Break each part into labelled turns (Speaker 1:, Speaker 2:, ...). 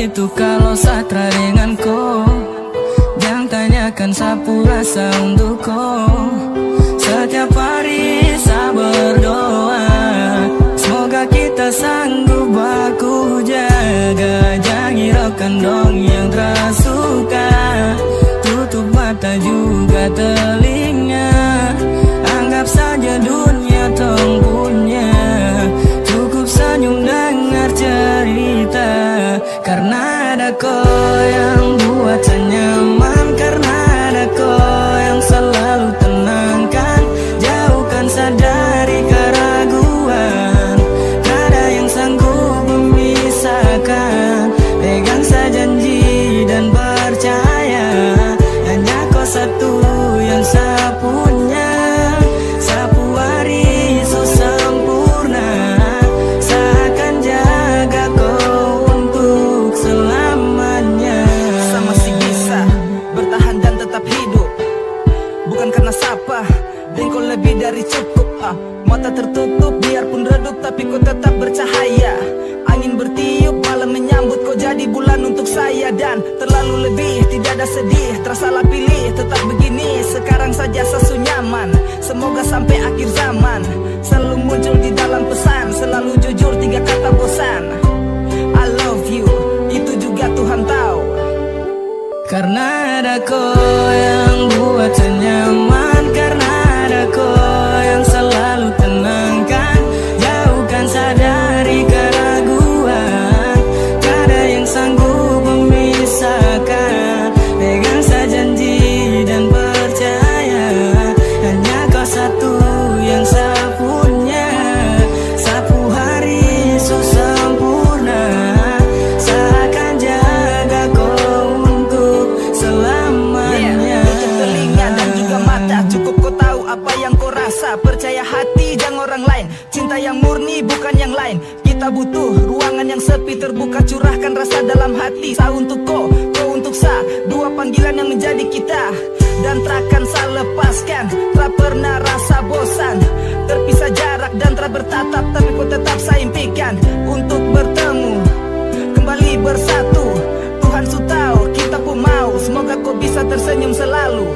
Speaker 1: itu kalau Satra dengan ko. Jangan tanyakan sapu rasa untuk ko. Setiap hari saya berdoa, semoga kita sanggup baku jaga. Jangan hiraukan dong yang tersuka, tutup mata juga telinga. Anggap saja dunia tong punya, cukup senyum dengar cerita. Karena ada kau yang buat saya nyaman, karena ada kau yang selalu tenangkan, jauhkan saya dari keraguan. Tak ada yang sanggup memisahkan, pegang saya janji dan percaya. Hanya kau satu yang saya punya. Sapu hari so sempurna, saya akan jaga kau untuk selamanya.
Speaker 2: Saya masih bisa bertahan dan tetap hidup, bukan karena sapa, dan kau lebih dari cukup. Mata tertutup biarpun redup, tapi kau tetap bercahaya. Angin bertiup, malam menyambut, kau jadi bulan untuk saya. Dan terlalu lebih, tidak ada sedih, tersalah pilih, tetap begini. Sekarang saja saya nyaman, semoga sampai akhir zaman. Selalu muncul di dalam pesan, selalu jujur, 3 kata bosan. I love you, itu juga Tuhan tahu.
Speaker 1: Karena ada kau yang buat saya nyaman, karena ada kau yang selalu tenangkan, jauhkan saya dari keraguan. Tak ada yang sanggup memisahkan, pegang saya janji dan percaya. Hanya kau satu yang saya punya. Sapu hari so sempurna, saya akan jaga kau untuk selamanya.
Speaker 2: Tutup telinga dan juga mata, cukup kau tahu apa yang kau rasa. Percaya hati jangan orang lain, cinta yang murni bukan yang lain. Kita butuh ruangan yang sepi, terbuka, curahkan rasa dalam hati. Sa untuk kau, kau untuk sa, 2 panggilan yang menjadi kita. Dan takkan saya lepaskan, tak pernah rasa bosan. Terpisah jarak dan tak bertatap, tapi kau tetap saya impikan untuk bertemu, kembali bersatu. Tuhan su tahu, kita pun mau, semoga kau bisa tersenyum selalu.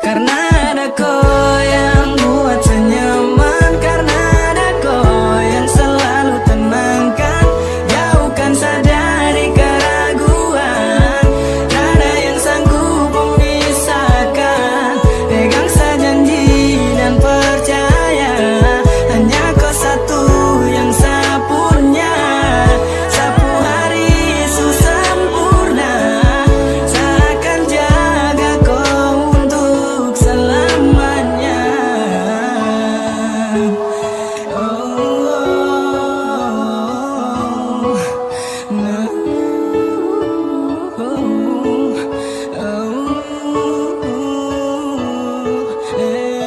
Speaker 1: Karena ada kau yang buat saya nyaman, karena ada kau yang selalu tenangkan, jauhkan saya dari keraguan. Tak ada yang sanggup memisahkan, pegang saya janji dan percaya. Hanya kau satu yang saya punya. Sapu hari so sempurna, saya akan jaga kau untuk selamanya. Oh, no. Hey.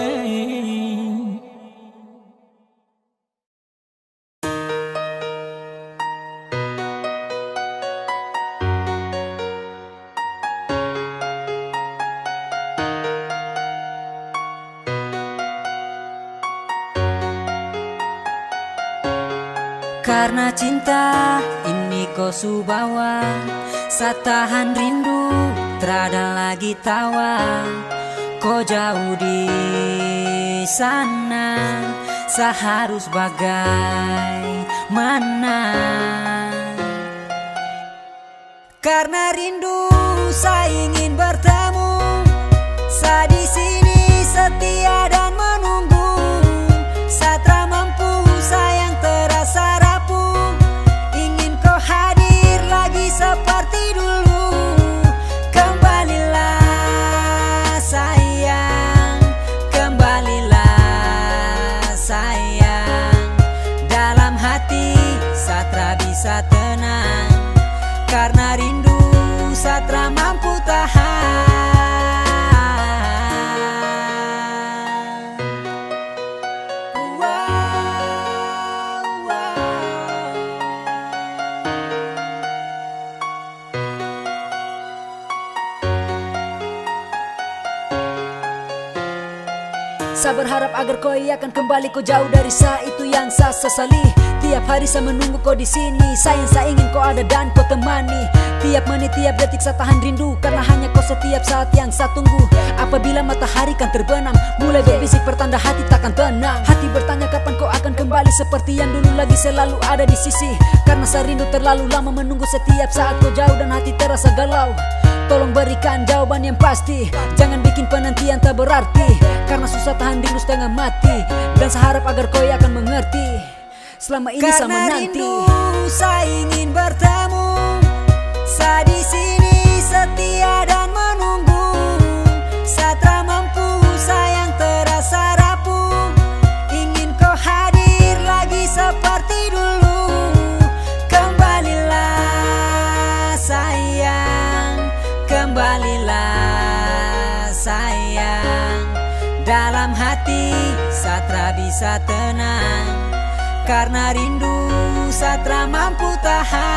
Speaker 3: Karena cinta ini kau su bawa, sa tahan rindu, terada lagi tawa. Kau jauh di sana, sa harus bagaimana? Karena rindu, saya ingin bertemu, sa di sini setia dan menunggu. Satra mampu, sayang terasa rapuh, ingin kau hadir lagi seperti dulu. Kembalilah sayang, kembalilah sayang. Dalam hati Satra bisa tenang, karena rindu Satra mampu tahan. Saya berharap agar kau akan kembali, kau jauh dari saya, itu yang saya sesali. Tiap hari saya menunggu kau di sini, sayang saya ingin kau ada dan kau temani. Tiap menit, tiap detik saya tahan rindu, karena hanya kau setiap saat yang saya tunggu. Apabila matahari kan terbenam, mulai berbisik pertanda hati takkan tenang. Hati bertanya kapan kau akan kembali, seperti yang dulu lagi selalu ada di sisi. Karena saya rindu terlalu lama menunggu, setiap saat kau jauh dan hati terasa galau. Tolong berikan jawaban yang pasti, jangan bikin penantian tak berarti. Karena susah tahan rindu setengah mati, dan saya harap agar kau akan mengerti. Selama ini saya menanti. Karena rindu saya ingin bertemu, saya di sini setia dan menunggu. Saya tak mampu, sayang terasa rapuh, ingin kau hadir lagi seperti dulu. Kembalilah sayang, kembalilah sayang. Dalam hati saya tak bisa tenang, karena rindu saya tak mampu tahan.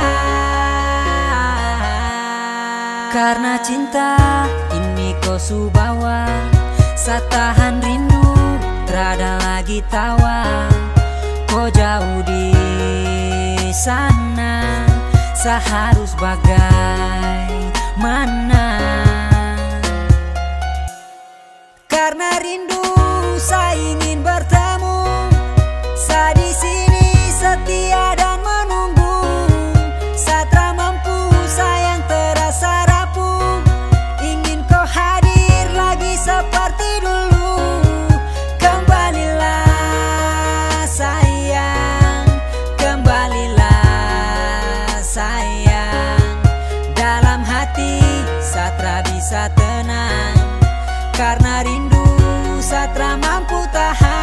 Speaker 3: Karena cinta ini kau subawa, saya tahan rindu, terada lagi tawa. Kau jauh di sana, saya harus bagaimana? Karena rindu saya ingin bertemu, saya di sini setia dan menunggu. Saya tak mampu, sayang terasa rapuh, ingin kau hadir lagi seperti dulu. Kembalilah sayang, kembalilah sayang. Dalam hati saya tak bisa tenang, karena rindu saya tak mampu tahan.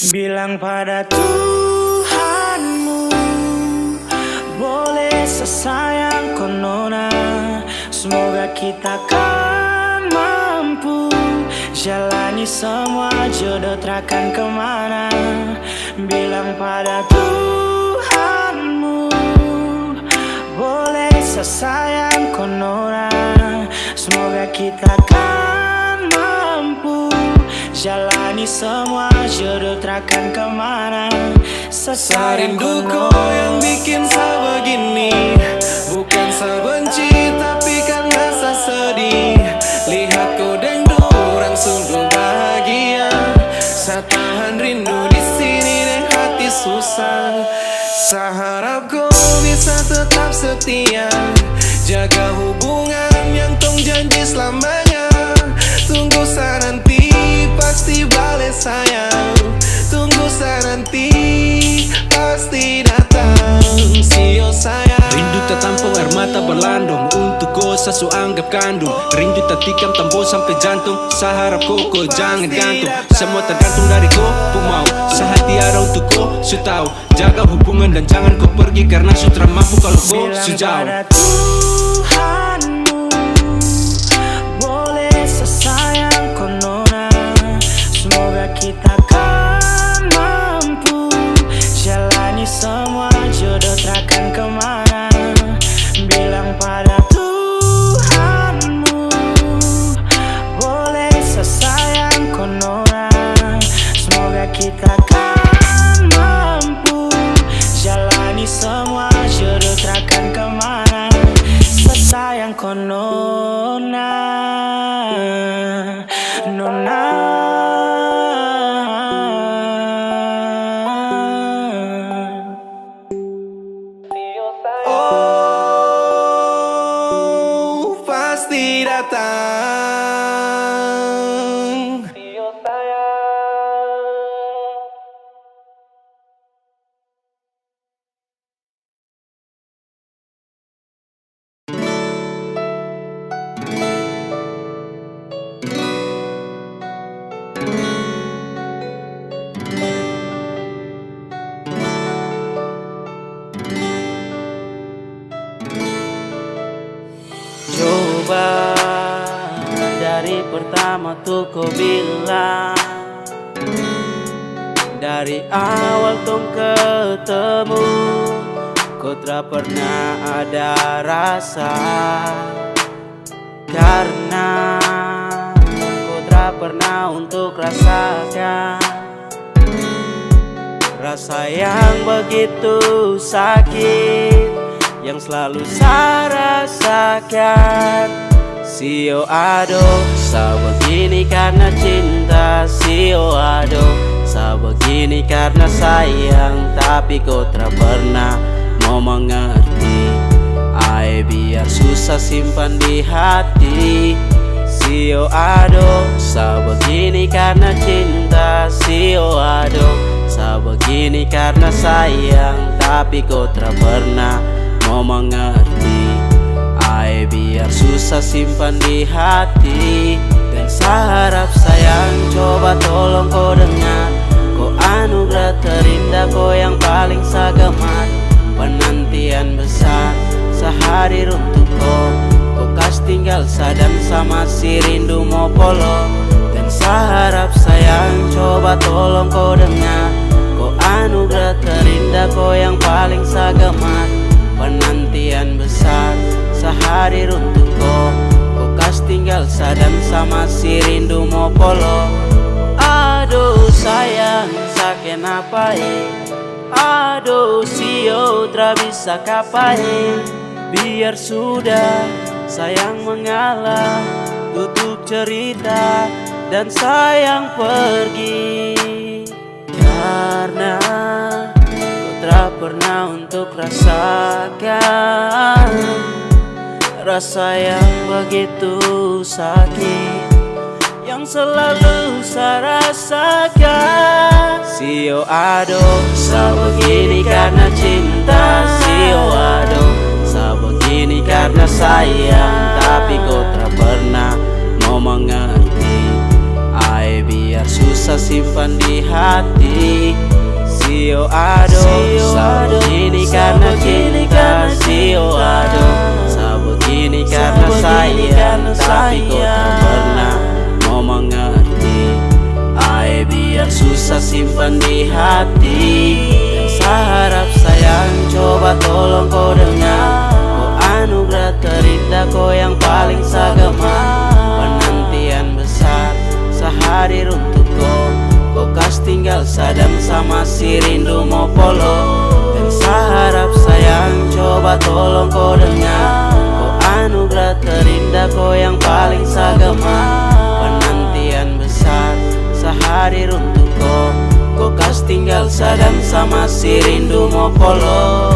Speaker 1: Bilang pada Tuhanmu, boleh sesayang konona, semoga kita kan mampu jalani semua, jodoh takkan kemana. Bilang pada Tuhanmu, boleh sesayang konona, semoga kita kan mampu jalani semua, jodoh takkan kemana.
Speaker 4: Rindu kau yang bikin saya begini, bukan saya benci tapi karena saya sedih. Lihat kau dan dorang sungguh bahagia, saya tahan rindu di sini dan hati susah. Saya harap kau bisa tetap setia, jaga hubungan yang tong janji selamanya. Tunggu saya nanti, pasti balik sayang. Tunggu saya nanti, pasti datang. Sio sayang.
Speaker 5: Rindu tak tanpa air mata berlandung, untuk kau sesu anggap kandung. Rindu tak tikam tambah sampai jantung, saya harap kau jangan gantung. Semua tergantung dari kau mau, sehati ada untuk kau su tahu. Jaga hubungan dan jangan kau pergi, karena sutra mampu kalau kau su jauh.
Speaker 1: Tuhanmu, boleh sesayang konona, semoga kita kan mampu jalani semua, jodoh takkan kemana. Bilang pada Tuhanmu, boleh sesayang konona, semoga kita kan mampu jalani semua, jodoh takkan kemana. pertama tuh kau bilang, dari awal tong ketemu kau tak pernah ada rasa, karena kau tak pernah untuk rasakan rasa yang begitu sakit yang selalu saya rasakan. Sio ado, sa begini karena cinta. Sio ado, sa begini karena sayang. Tapi kau tak pernah mau mengerti. Ai biar susah simpan di hati. Sio ado, sa begini karena cinta. Sio ado, sa begini karena sayang. Tapi kau tak pernah mau mengerti. Ai biar susah simpan di hati. Dan saya harap sayang, coba tolong kau dengar. Kau anugerah terindah, kau yang paling saya gemar. Penantian besar sehari untuk kau. Kau kas tinggal sadan sama si rindu mau polo. Dan saya harap sayang, coba tolong kau dengar. Kau anugerah terindah, kau yang paling saya gemar. Penantian besar sehari untuk kau. Kau kas tinggal sadan sama si rindu mau polo. Aduh sayang, sakit apa aduh sio tra bisa kapai. Biar sudah sayang mengalah, tutup cerita dan sayang pergi. Karena kau tak pernah untuk rasakan rasa yang begitu sakit yang selalu saya rasakan. Sio ado, sa begini karena cinta. Sio ado, sa begini karena sayang. Tapi kau tak pernah mau mengerti. Ai biar susah simpan di hati. Sio ado, sa begini karena cinta. Sio ado, sa begini karena sayang. Tapi kau tak pernah mau mengerti. Ai biar susah simpan di hati. Dan saya harap sayang, coba tolong kau dengar. Kau anugerah terindah, kau yang paling saya gemar. Penantian besar sehari untuk kau. Kau kas tinggal sadan sama si rindu mau polo. Dan saya harap sayang, coba tolong kau dengar. Kau anugerah terindah, kau yang paling saya gemar. Penantian besar sehari untuk kau. Kau kas tinggal sadan sama si rindu mau polo.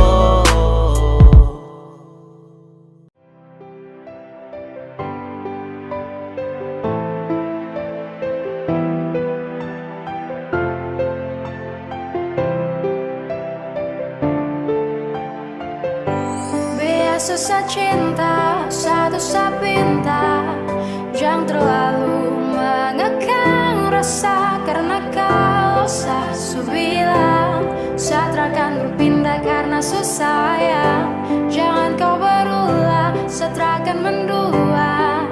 Speaker 6: Susah cinta, satu sapinta. Jangan terlalu mengekang rasa, karena kalau saya bilang saya akan berpindah karena susah sayang. Jangan kau berulah, saya akan mendua.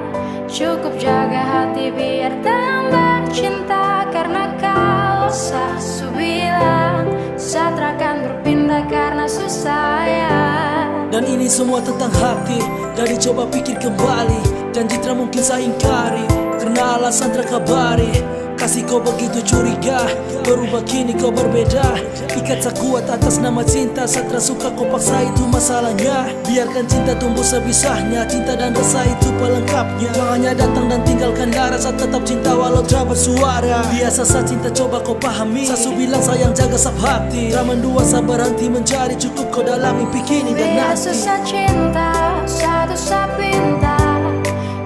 Speaker 6: Cukup jaga hati biar tambah cinta. Karena kalau saya bilang saya akan berpindah karena susah sayang.
Speaker 7: Dan ini semua tentang hati. Dari coba pikir kembali, janji tak mungkin saya ingkari. Karena alasan terkabari, kasih kau begitu curiga. Berubah kini kau berbeda. Ikat saya kuat atas nama cinta. Saya suka kau paksa, itu masalahnya. Biarkan cinta tumbuh sebisahnya. Cinta dan rasa itu pelengkapnya. Kau hanya datang dan tinggalkan darah. Saya tetap cinta walau tak bersuara. Biasa saya cinta, coba kau pahami. Saya bilang sayang, jaga sab hati. Tak mendua, saya berhenti mencari. Cukup kau dalam mimpi kini dan nanti.
Speaker 6: Susah cinta, satu sapinta.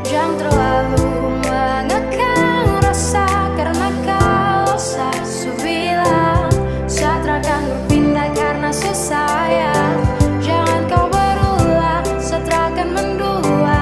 Speaker 6: Jangan terlalu mengekang rasa. Karena kalau saya bilang saya akan berpindah karena susah sayang. Jangan kau berulah, saya akan mendua.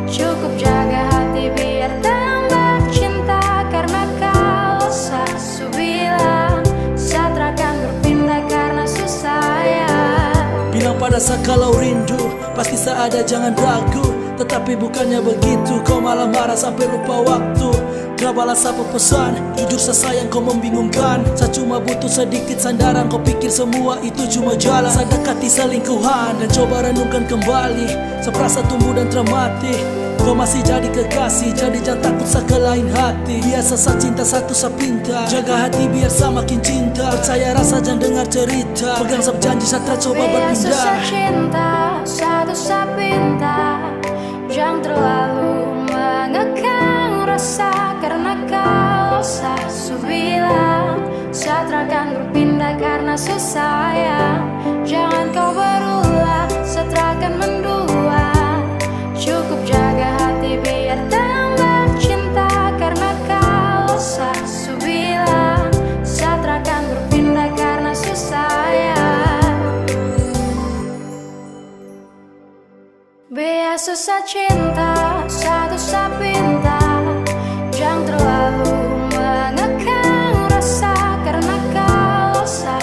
Speaker 6: Cukup jaga hati biar tambah cinta. Karena kalau saya bilang saya akan berpindah karena susah sayang.
Speaker 7: Bilang pada saya kalau rindu, pasti saya ada, jangan ragu. Tetapi bukannya begitu, kau malah marah sampai lupa waktu. Gak balas apa pesan, jujur sesayang kau membingungkan. Saya cuma butuh sedikit sandaran, kau pikir semua itu cuma jalan. Saya dekati selingkuhan dan coba renungkan kembali. Seperasa tumbuh dan termati. Kau masih jadi kekasih, jadi jangan takut sa ke lain hati. Biasa sa cinta satu sa pinta, jaga hati biar sa makin cinta. Percaya rasa jangan dengar cerita, pegang sa janji sa coba
Speaker 6: Biasa
Speaker 7: berpindah.
Speaker 6: sa cinta, satu sa pinta. Jangan terlalu mengekang rasa, karena kalau sa bilang sa akan berpindah karena sayang. Jangan kau berulah, sa akan mendua. Cukup jaga hati biar tambah cinta, karena kalau sa bilang sa akan berpindah karena sayang. Biasa sa cinta, satu sa pinta. Jangan terlalu mengekang rasa, karena kalau sa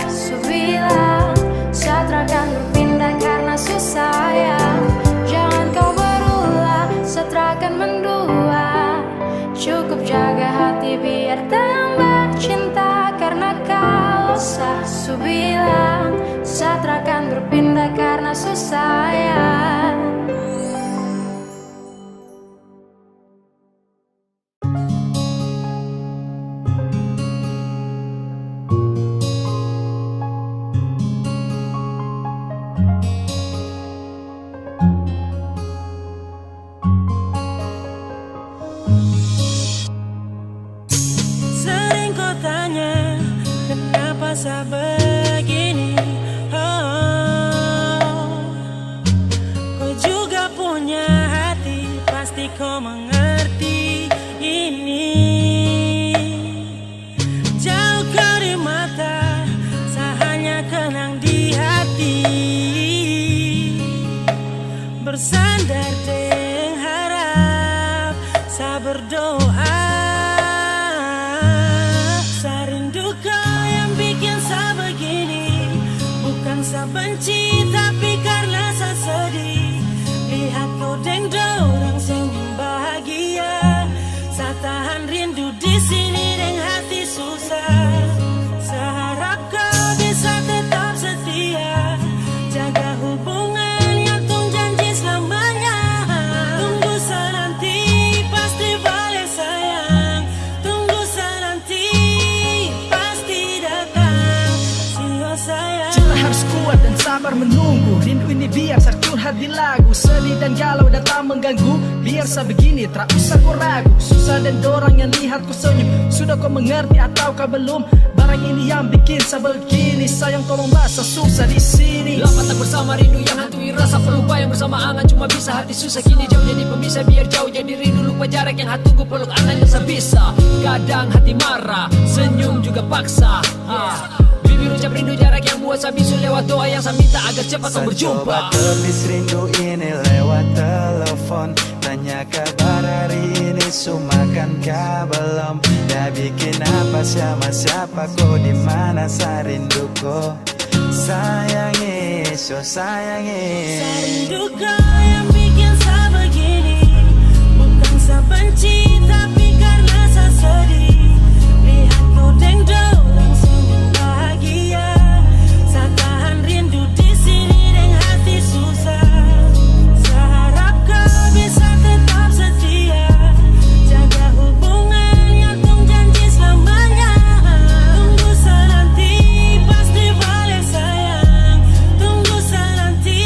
Speaker 6: bilang sa akan berpindah karena sayang. Jangan kau berulah, sa akan mendua. Cukup jaga hati biar tambah cinta, karena kalau sa bilang sa akan berpindah karena sayang.
Speaker 8: Sering kau tanya kenapa saya begini. Kau juga punya hati, pasti kau mengerti ini. Jauh dari mata, saya hanya kenang di hati. Bersandar dengan harap, saya berdoa. Saya benci tapi karena saya sedih. Lihat kau dengan orang senyum bahagia. Saya tahan rindu di sini dengan hati susah. Saya harap kau bisa tetap setia, jaga hubungan yang tung janji selamanya. Tunggu saya nanti pasti balik sayang. Tunggu saya nanti pasti datang. Sio sayang.
Speaker 2: Harus kuat dan sabar menunggu. Rindu ini biar saya curhat di lagu. Sedih dan galau datang mengganggu. Biar saya begini, tak usah kau ragu. Susah dan dorang yang lihat ku senyum. Sudah kau mengerti ataukah belum? Barang ini yang bikin saya begini. Sayang tolong masa susah di sini.
Speaker 9: Lama tak bersama, rindu yang hantui rasa. Pelupa yang bersama angan, cuma bisa hati susah. Kini jauh jadi pemisah, biar jauh jadi rindu. Lupa jarak yang hati tunggu, peluk angan yang bisa. Kadang hati marah, senyum juga paksa. Bibir ucap rindu, jarak yang buat saya bisu. Lewat doa yang saya minta agar cepat kau berjumpa.
Speaker 10: Coba tepis rindu ini lewat telepon. Tanya kabar hari ini, sumakan kah belum? Dah bikin apa sama siapa, kau di mana saya rindu kau. Sayangi, so sayangi.
Speaker 8: Saya rindu kau yang bikin saya begini. Bukan saya benci tapi karena saya sedih. Lihat kau dengan orang senyum bahagia. Saya tahan rindu di sini dengan hati susah. Saya harap kau bisa tetap setia, jaga hubungan yang tung janji selamanya. Tunggu saya nanti pasti balik sayang. Tunggu saya nanti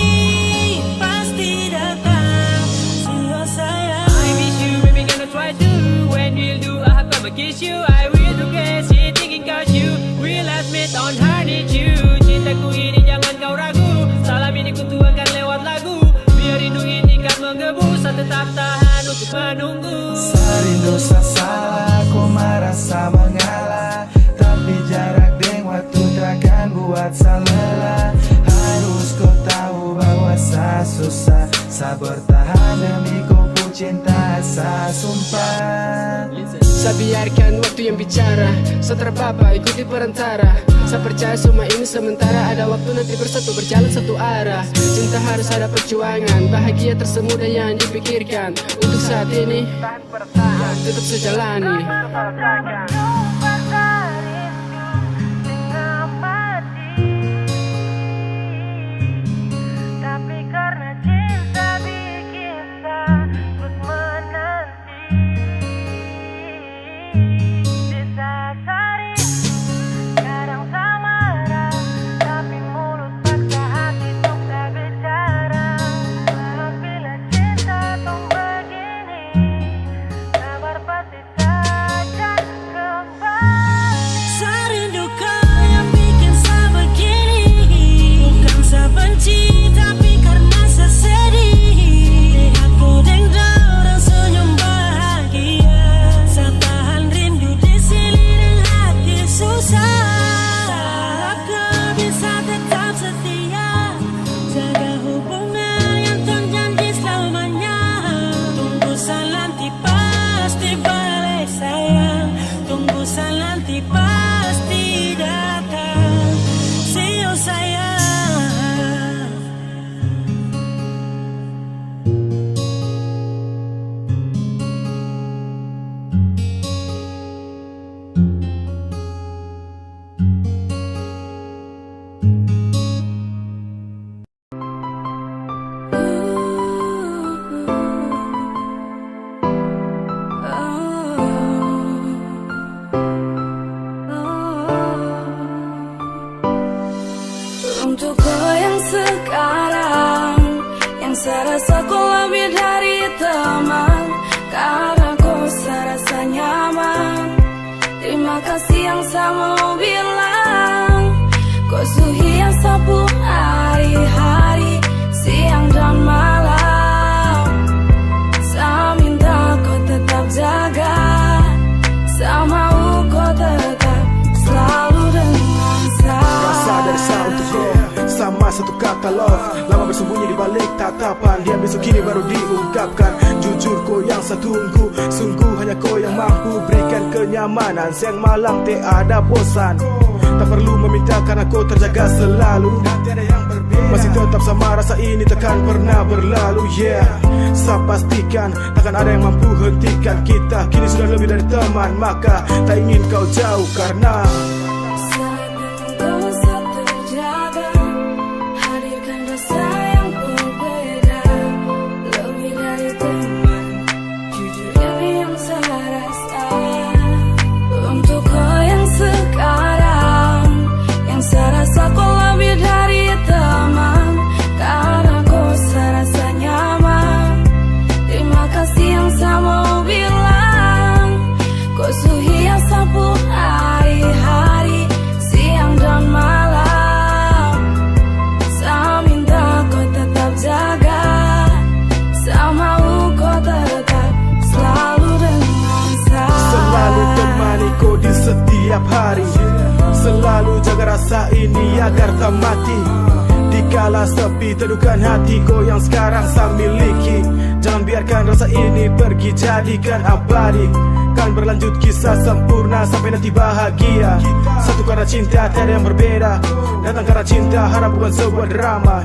Speaker 8: pasti datang. Sio sayang.
Speaker 9: I miss you, baby, gonna try to. When we'll do, I have to kiss you. I will do crazy, thinking about you. We'll admit on her need you. Cintaku ini jangan kau ragu. Salam ini ku tuangkan lewat lagu. Biar rindu ini kan menggebu. Saya tetap tahan untuk menunggu.
Speaker 10: Saya rindu saya salah, ku merasa mengalah. Tapi jarak dengan waktu takkan buat saya lelah. Harus kau tahu bahwa saya susah. Saya bertahan demi kau pun cinta, saya sumpah.
Speaker 9: Saya biarkan waktu yang bicara, saya terpapa ikuti perantara. Saya percaya semua ini sementara, ada waktu nanti bersatu berjalan satu arah. Cinta harus ada perjuangan, bahagia tersemudah yang dipikirkan. Untuk saat ini, tetap sejalani.
Speaker 8: Tapi karena cinta bikin takut menanti. Di saat hari kadang tak marah, tapi mulut paksa hati untuk tak bicara. Bila cinta tuh begini, kabar pasti takkan kembali. Saya rindu kau yang bikin saya begini, bukan saya benci. Nanti pasti datang, see you sayang. Untuk kau yang sekarang, yang saya rasa kau lebih dari teman, karena kau saya rasa nyaman. Terima kasih yang saya mau bilang, kau suhi yang sapu hari-hari, siang dan malam. Saya minta kau tetap jaga, saya mau kau tetap selalu dengan saya.
Speaker 11: Rasa dari saya untuk kau sama satu kata love, lama bersembunyi di balik tatapan, dia besok kini baru diungkapkan. Jujur kau yang saya tunggu, sungguh hanya kau yang mampu berikan kenyamanan. Siang malam tak ada bosan, tak perlu meminta karena kau terjaga selalu. Masih tetap sama rasa ini takkan pernah berlalu. Yeah, saya pastikan takkan ada yang mampu hentikan kita. Kini sudah lebih dari teman, maka tak ingin kau jauh karena setiap hari, selalu jaga rasa ini agar tak mati. Dikala sepi teduhkan hati kau yang sekarang saya miliki. Jangan biarkan rasa ini pergi, jadikan abadi. Kan berlanjut kisah sempurna sampai nanti bahagia. Satu karena cinta tiada yang berbeda, datang karena cinta harap bukan sebuah drama.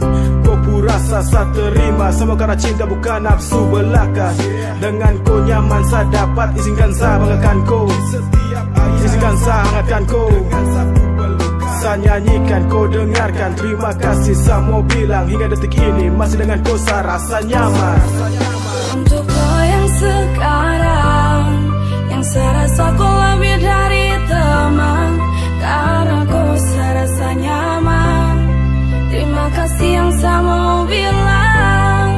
Speaker 11: Kau pun rasa saya terima, semua karena cinta bukan nafsu belaka. Dengan kau nyaman saya dapat, izinkan saya banggakan kau, izinkan saya hangatkan kau. Saya nyanyikan kau dengarkan, terima kasih saya mau bilang, hingga detik ini masih dengan kau saya rasa nyaman.
Speaker 8: Untuk kau yang sekarang, yang saya rasa kau lebih dari teman, karena kau saya rasa nyaman. Terima kasih yang saya mau bilang,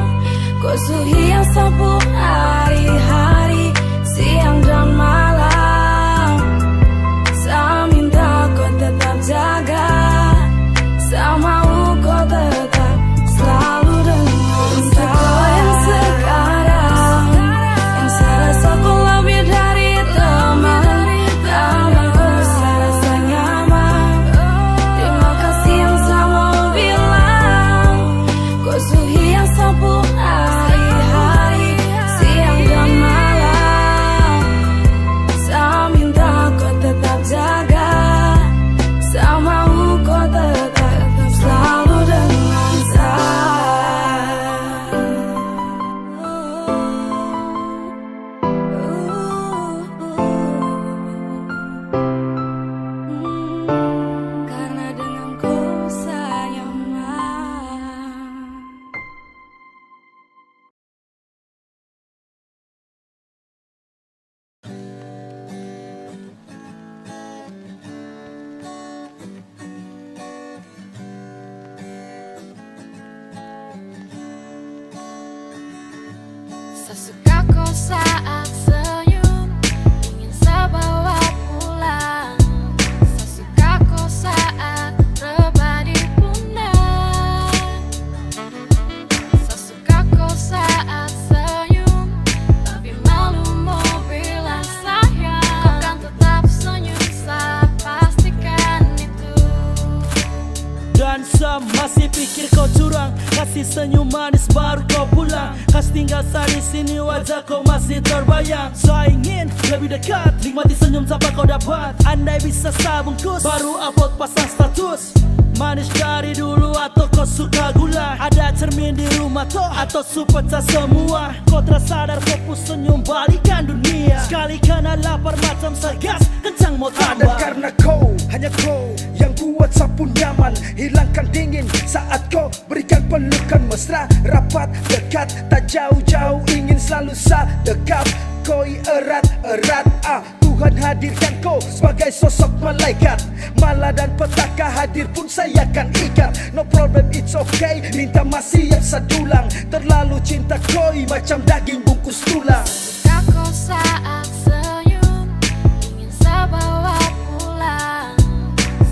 Speaker 8: kau suhi yang sapu hari-hari, siang dan malam. Saya minta kau tetap jaga, saya mau kau tetap selalu dengan saya. Kau yang sekarang, yang saya rasa kau lebih dari teman,
Speaker 6: Sesuka kau saat senyum, ingin sebawa pulang. Sesuka kau saat rebah di pundak. Sesuka kau saat senyum, tapi malu mau bilang sayang. Kau kan tetap senyum, saya pastikan itu.
Speaker 7: Dan masih pikir kau curang, kasih senyum manis baru kau pulang. Kas tinggal di sini wajah kau masih terbayang. Saya ingin lebih dekat, nikmati senyum siapa kau dapat. Andai bisa sabungkus, baru upload pasang status. Manis dari dulu atau kau suka gula? Ada cermin di rumah toh atau su pecah semua? Kau tersadar fokus senyum balikan dunia. Sekali karena lapar macam segas, kencang mau tambah.
Speaker 11: Ada karena kau, hanya kau yang buat sapu nyaman. Hilangkan dingin saat kau berikan pelukan mesra. Rapat, dekat, tak jauh-jauh, ingin selalu dekap. Koi erat-erat, Tuhan hadirkan kau sebagai sosok malaikat. Malah dan petaka hadir pun saya akan ikat. No problem, it's okay, minta masih yang sedulang. Terlalu cinta koi macam daging bungkus tulang.
Speaker 6: Sesuka kau saat senyum, ingin sebawa pulang.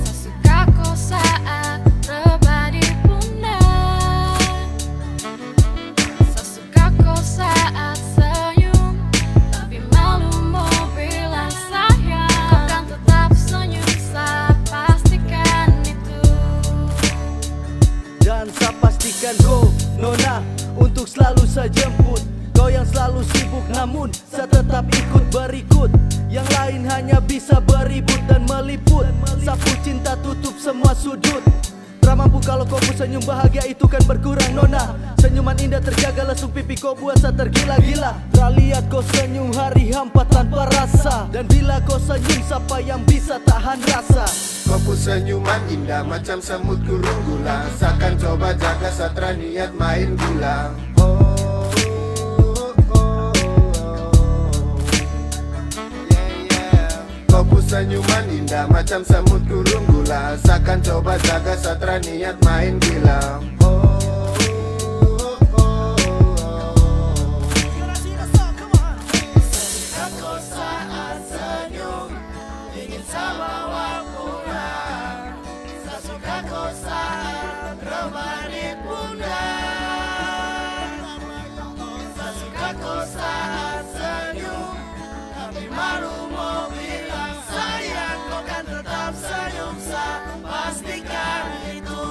Speaker 6: Sesuka kau saat rebah di pundak. Sesuka kau saat senyum, tapi malu mau bilang sayang. Kau kan tetap senyum, saya pastikan itu.
Speaker 1: Dan saya pastikan kau, Nona, untuk selalu saya jemput. Kau yang selalu sibuk namun saya tetap ikut berikut. Yang lain hanya bisa beribut dan meliput. Sapu cinta tutup semua sudut. Tak mampu kalau kau pun senyum, bahagia itu kan berkurang, Nona. Senyuman indah terjaga, lesung pipi kau buat saya tergila-gila. Tak lihat kau senyum hari hampa tanpa rasa. Dan bila kau senyum, siapa yang bisa tahan rasa?
Speaker 10: Kau pun senyuman indah macam semut kurung gula. Seakan coba jaga satra niat main gula. Kau pun senyuman indah macam semut kurung gula. Seakan coba jaga satra niat main gila. Sesuka kau saat senyum, ingin sebawa pulang. Sesuka kau saat rebah di pundak. Sesuka kau saat senyum, tapi malu mau bilang sayang. Kau kan tetap senyum, saya pastikan itu.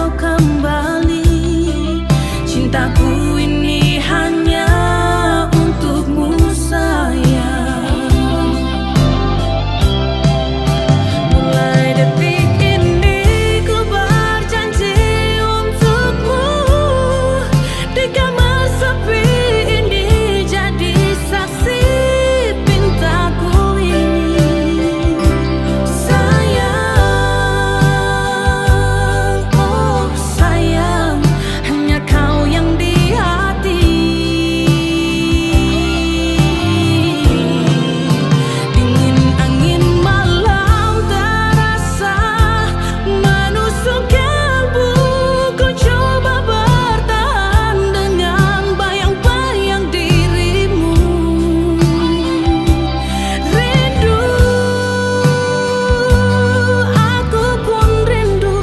Speaker 8: kau kembali. Cintaku ini hanya untukmu sayang. Mulai detik ini ku berjanji untukmu, di kamar sepi ini jadi saksi pintaku ini. Sayang, oh sayang, hanya kau yang di hati. Dingin angin malam terasa menusuk kalbu. Ku coba bertahan dengan bayang-bayang dirimu. Rindu, aku pun rindu,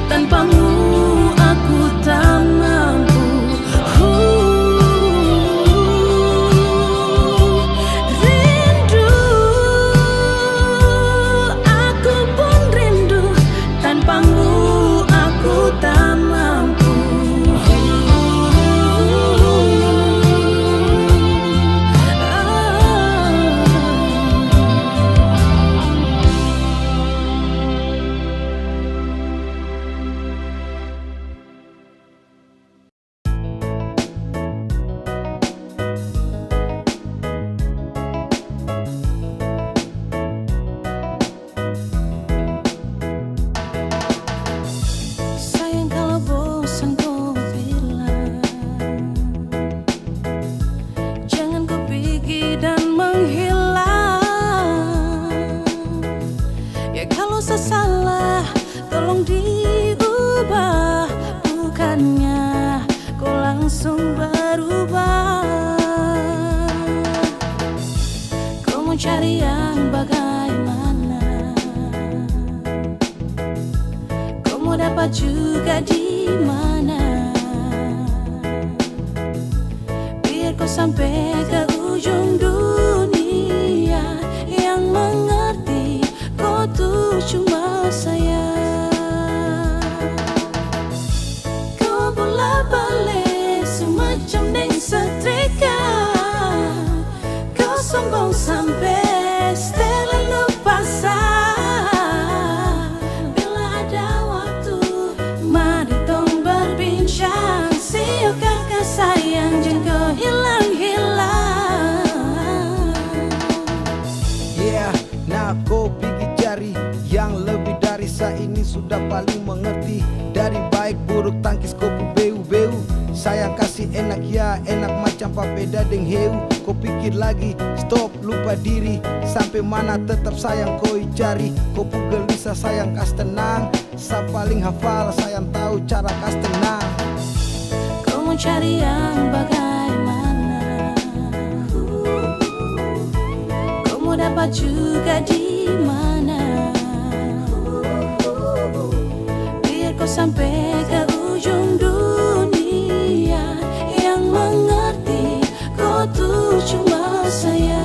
Speaker 8: tanpamu aku tak mampu. Rindu, aku pun rindu, tanpamu aku tak mampu. Sayang kalau bosan kau bilang, jangan kau pergi dan menghilang. Ya kalau saya salah tolong diubah, bukannya kau langsung berubah. Kau mau cari yang bagaimana? Kau mau dapat juga di mana? Biar kau sampai ke ujung dunia, yang mengerti kau tuh cuma saya. Kau bolak-balik semacam deng setrika. Kau sombong sampai setelah lupa sah. Bila ada waktu, mari tong berbincang. Siok kakak sayang, jangan kau hilang-hilang.
Speaker 10: Yeah, nah kau pergi cari yang lebih dari saya ini sudah paling mengerti. Dari baik buruk tangkis kau beu-beu. Sayang kasih enak ya, enak macam papeda deng heu. Kau pikir lagi, stop lupa diri. Sampai mana tetap sayang kau cari. Kau gelisah sayang kas tenang. Sa paling hafal sayang tahu cara kas tenang.
Speaker 8: Kau mau cari yang bagaimana? Kau mau dapat juga di mana? Biar kau sampai ke ujung dunia, yang mengerti kau tuh cuma saya.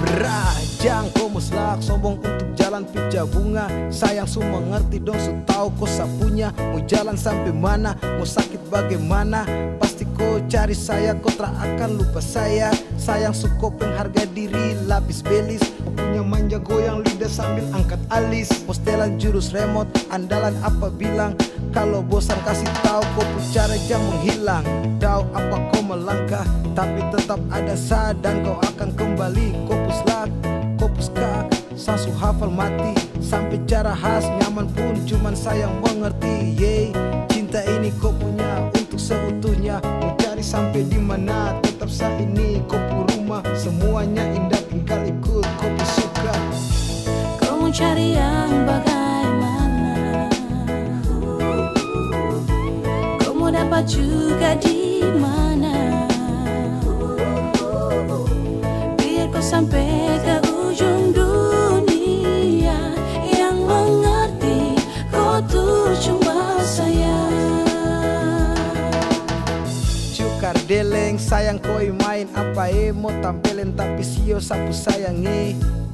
Speaker 10: Berajang kau muslak sombong untuk jalan pica bunga. Sayang su mengerti dong, su tahu kau sapunya. Mau jalan sampai mana, mau sakit bagaimana, pasti kau cari saya, kau tak akan lupa saya. Sayang su kopeng harga diri, lapis belis. Kau punya manja goyang lidah sambil angkat alis. Postelan jurus remote, andalan apa bilang. Kalau bosan kasih tahu kau cara jam menghilang. Tahu apa kau melangkah, tapi tetap ada sa dan kau akan kembali. Kau puslak, kau puskak, sasu hafal mati. Sampai cara khas nyaman pun cuman sayang mengerti. Yeay, cinta ini kau punya untuk seutuhnya. Mau cari sampai di mana, tetap sa ini kau pu rumah. Semuanya indah tinggal ikut kau pu suka.
Speaker 8: Kau mau cari yang bagaimana? Kau mau dapat juga di mana? Biar kau sampai ke ujung dunia, yang mengerti kau tuh cuma saya.
Speaker 10: Cukar deleng sayang koi main apa mau tampilin tapi sio sapu sayang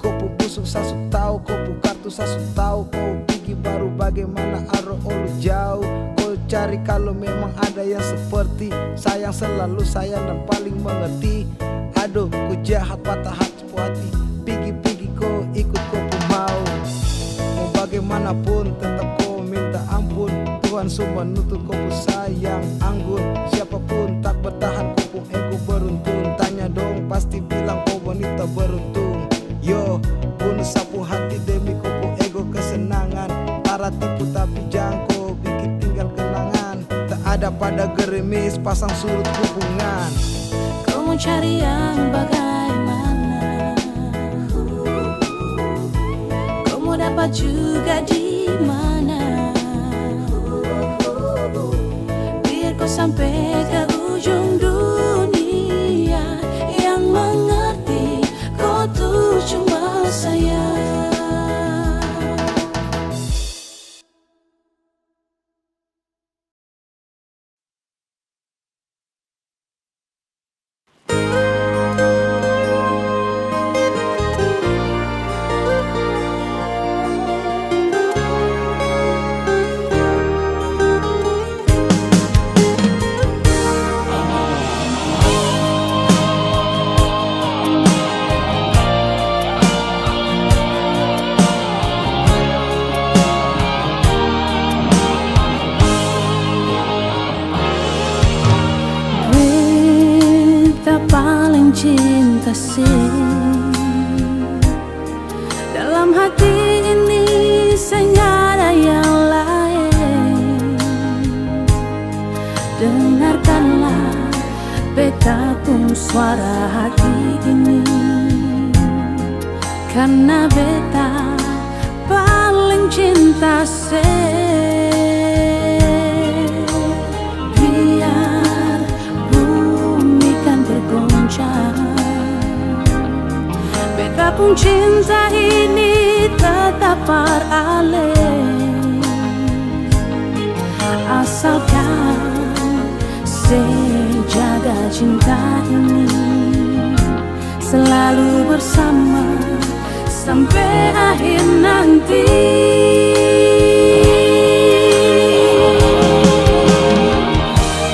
Speaker 10: Kau pu busuk sasu tahu, kau pu kartu sasu tahu, kau
Speaker 12: pergi baru bagaimana aro olu jauh. Kau cari kalau memang ada yang seperti sayang, selalu sayang dan paling mengerti. Aduh ku jahat patah hati puati, pigi-pigi kau ikut kau mau. Mau bagaimanapun tetap kau minta ampun. Tuhan semua nuntut kau sayang anggun. Siapapun tak bertahan kau pun ego beruntun. Tanya dong pasti bilang kau wanita beruntung. Yo bunuh sapu hati demi kau pun ego kesenangan. Tara tipu tapi jangkau bikin tinggal kenangan. Tak ada pada gerimis pasang surut hubungan.
Speaker 8: Kau mau cari yang bagaimana? Kau mau dapat juga di mana? Biar kau sampai ke ujung dunia, yang mengerti kau tuh cuma saya. Cinta sih dalam hati ini, saya ada yang lain. Dengarkanlah beta pun suara hati ini, karena beta paling cinta sih. Biar bumi kan bergoncang, beta pun cinta ini tetap beralih. Asalkan sejaga cinta ini selalu bersama sampai akhir nanti.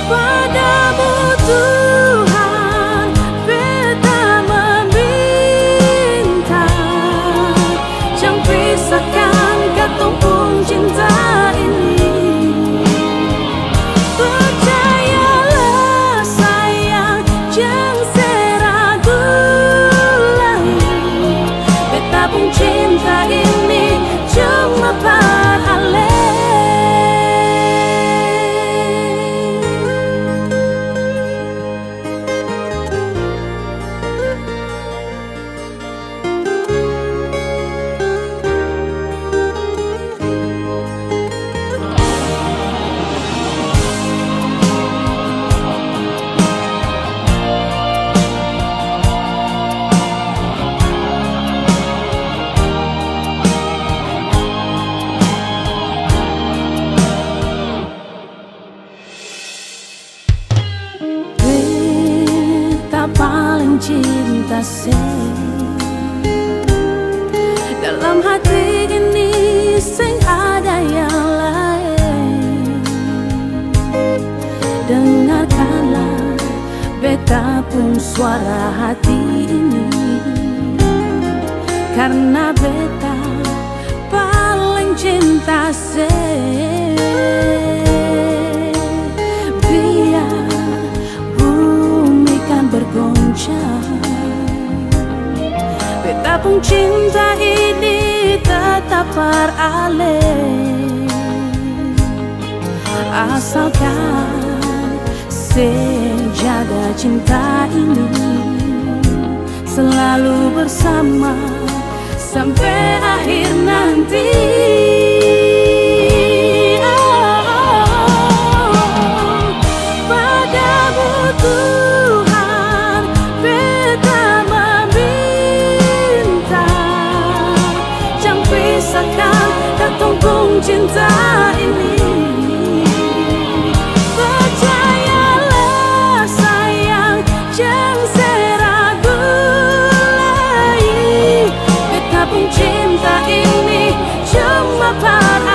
Speaker 8: Padamu Tuhan beta meminta, jangan pisahkan katong pun cinta ini. Percayalah sayang, jangan seragu lagi. Beta pun cinta ini cuma beralih. Beta paling cinta sih dalam hati ini, sing ada yang lain. Dengarkanlah beta pun suara hati ini, karena beta paling cinta sih. Biar bumi kan bergoncang, beta pun cinta ini tetap beralih. Asalkan sejaga cinta ini selalu bersama sampai akhir nanti. Padamu Tuhan beta meminta, jangan pisahkan katong pun cinta ini. Percayalah sayang, jangan seragu lagi. Beta pun cinta ini cuma para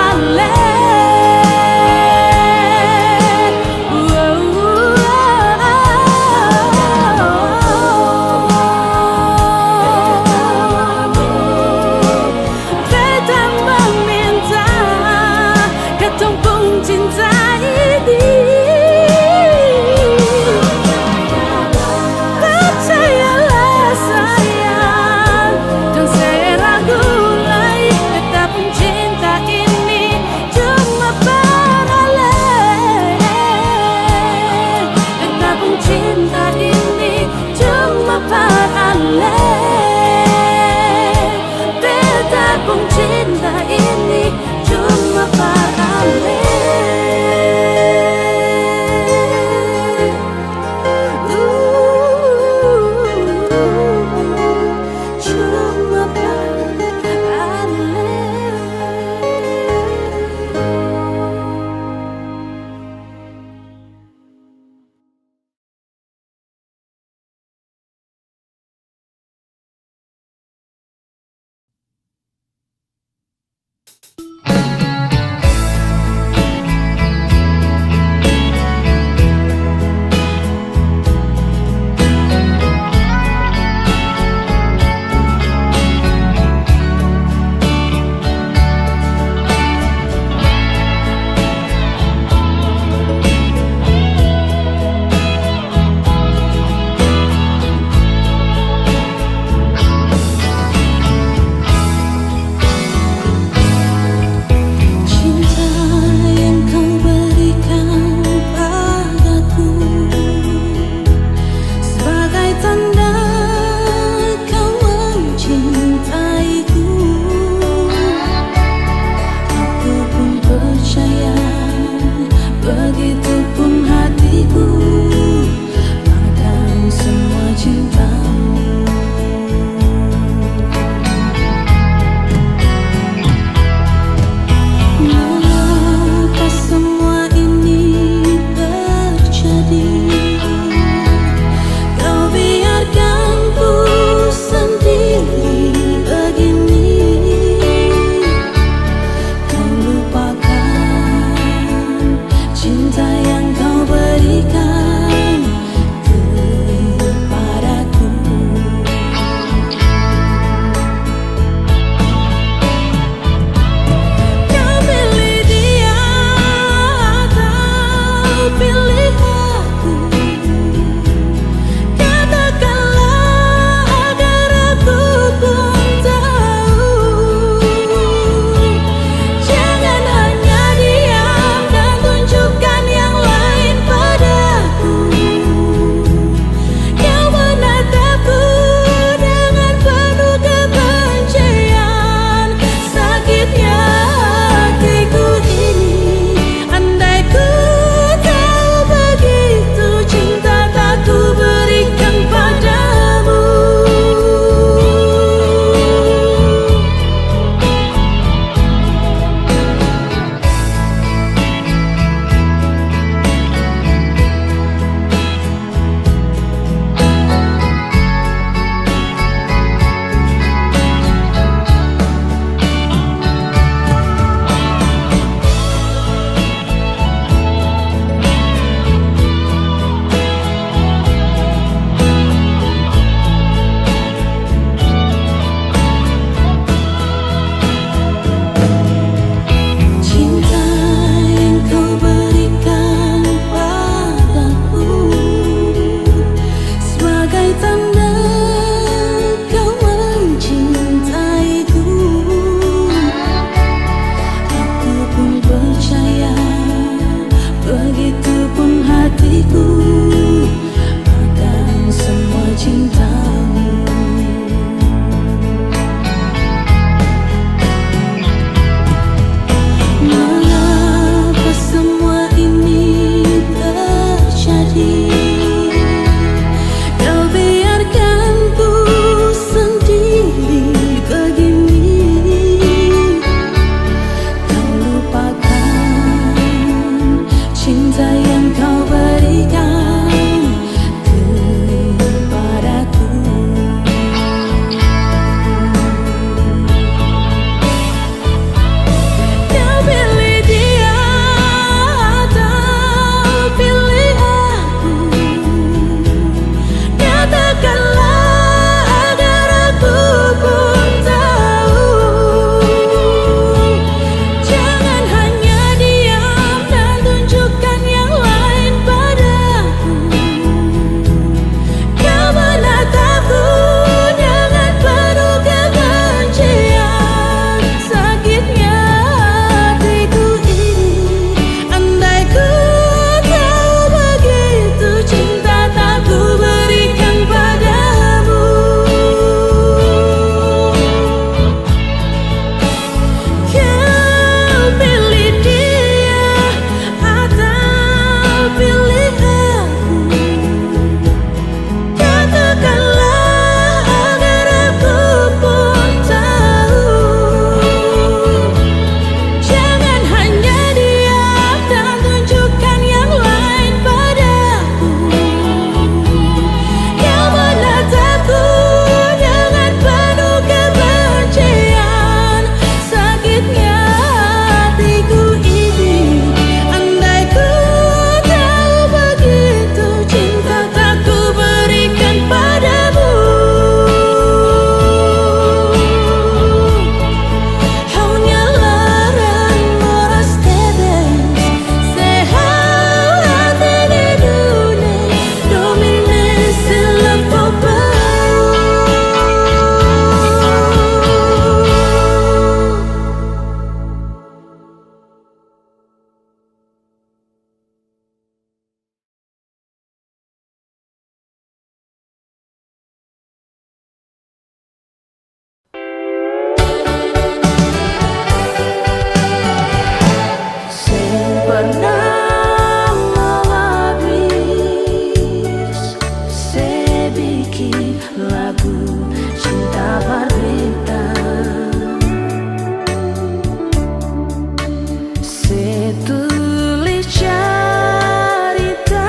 Speaker 6: Setulis cerita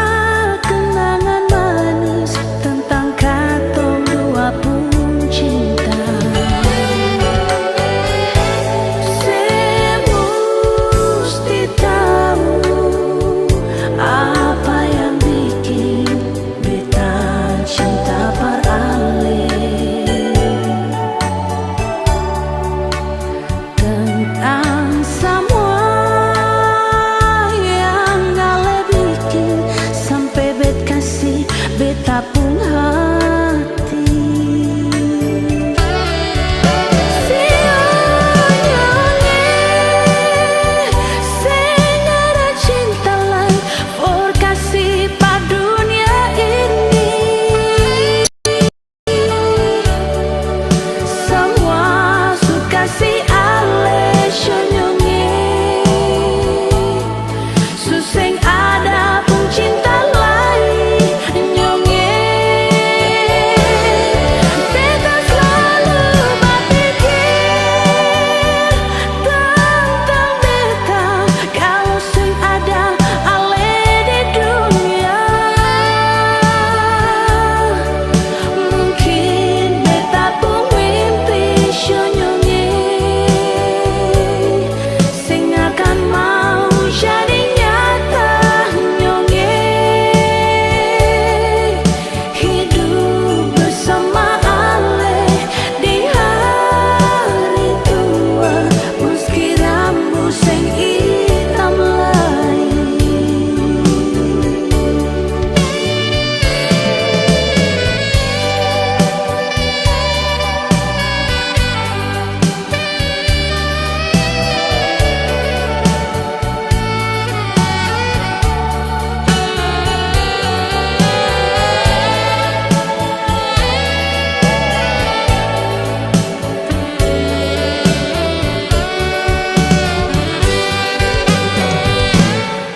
Speaker 6: kenangan manis tentang katong dua pun cinta. Semesti tahu apa yang bikin beta cinta beralih. Tentang semua yang ale bikin sampai bet kasih beta pun hati. Sionyonge sing ada cinta lain for kasih pa dunia ini. Semua suka si ale sionyonge suseng ada pun cinta lain nyonge. Beta selalu berpikir tentang beta kalau sing ada ale di dunia. Mungkin beta pun mimpi sionyonge sing akan mau jadi nyata nyonge. Hidup bersama ale di hari tua meski rambut sing hitam lain.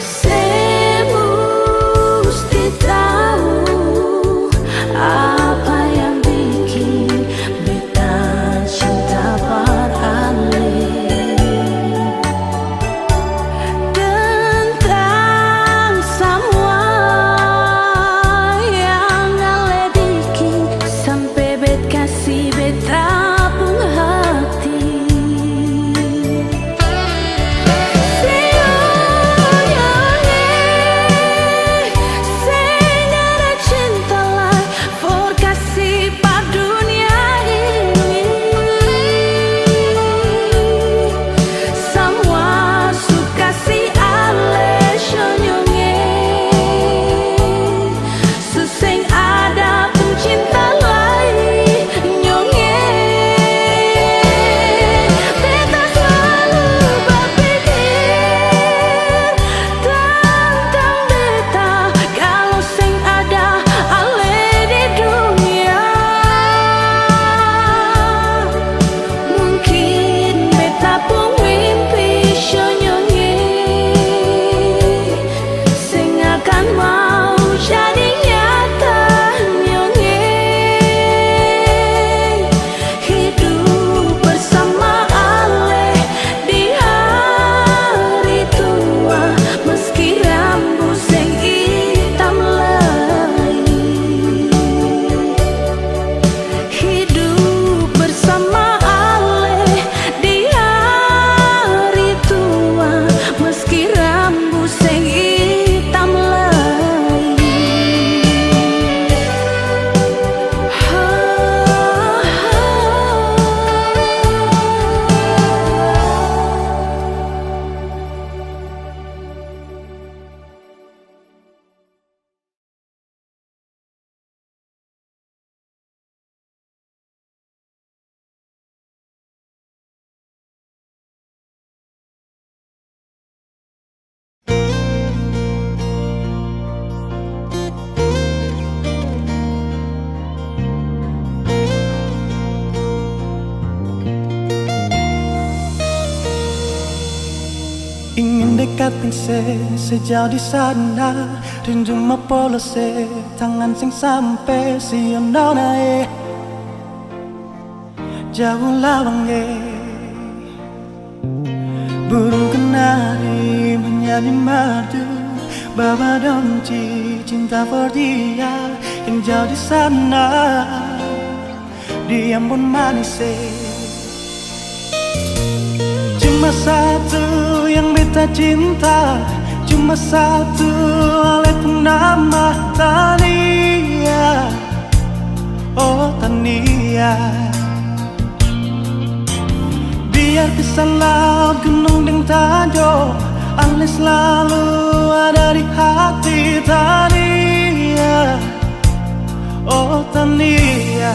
Speaker 6: Semesti tahu apa yang bikin beta cinta beralih. Tentang semua yang ale bikin sampai bet kasih beta pun hati. Sionyonge sing ada cinta lain for kasih pa dunia ini. Semua suka si ale sionyonge suseng ada pun cinta lain nyonge. Beta selalu berpikir tentang beta kalau sing ada ale di dunia. Mungkin beta pun mimpi sionyonge sing akan mau jadi nyata nyonge. Hidup bersama ale di hari tua meski rambut sing hitam lain. Hidup bersama ale di hari tua meski rambut sing hitam lain.
Speaker 10: Ingin dekatin sejauh di sana, rindu mapolo tangan sing sampai sionae jauh lawang Burung kenari menyanyi merdu, bawa donci cinta for dia yang jauh di sana. Dia pun manis. Cuma satu yang beta cinta, cuma satu oleh nama Tania. Oh Tania, biar kisah laut gunung dan tanjung, Ale selalu ada di hati Tania. Oh Tania,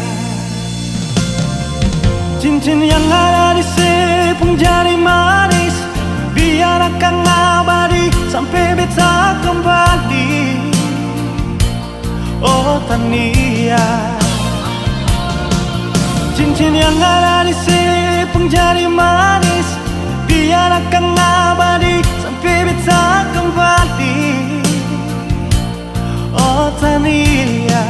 Speaker 10: cincin yang ada di sepung jari manis, biar akan abadi sampai beta kembali. Oh Tania, cincin yang ada di sepung jari manis, biar akan abadi sampai beta kembali. Oh Tania,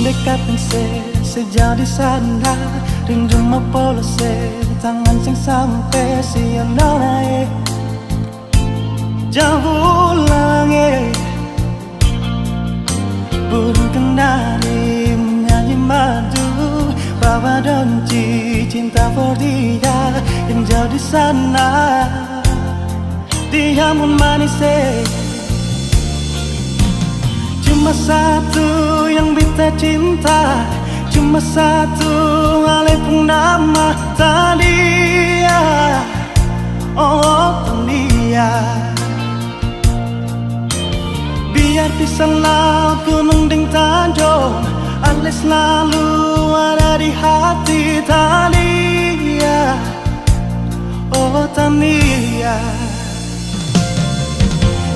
Speaker 10: dekatkan sejauh di sana, rindu mau polos tangan sing sampai siang naik jauh langit. Burung kenari menyanyi madu, bawa donci cinta for dia yang jauh di sana. Dia pun manis. Cuma satu yang beta cinta, cuma satu ale pun nama Tania. Oh Tania, biar pisah laut gunung dan tanjung, ale selalu ada di hati Tania. Oh Tania,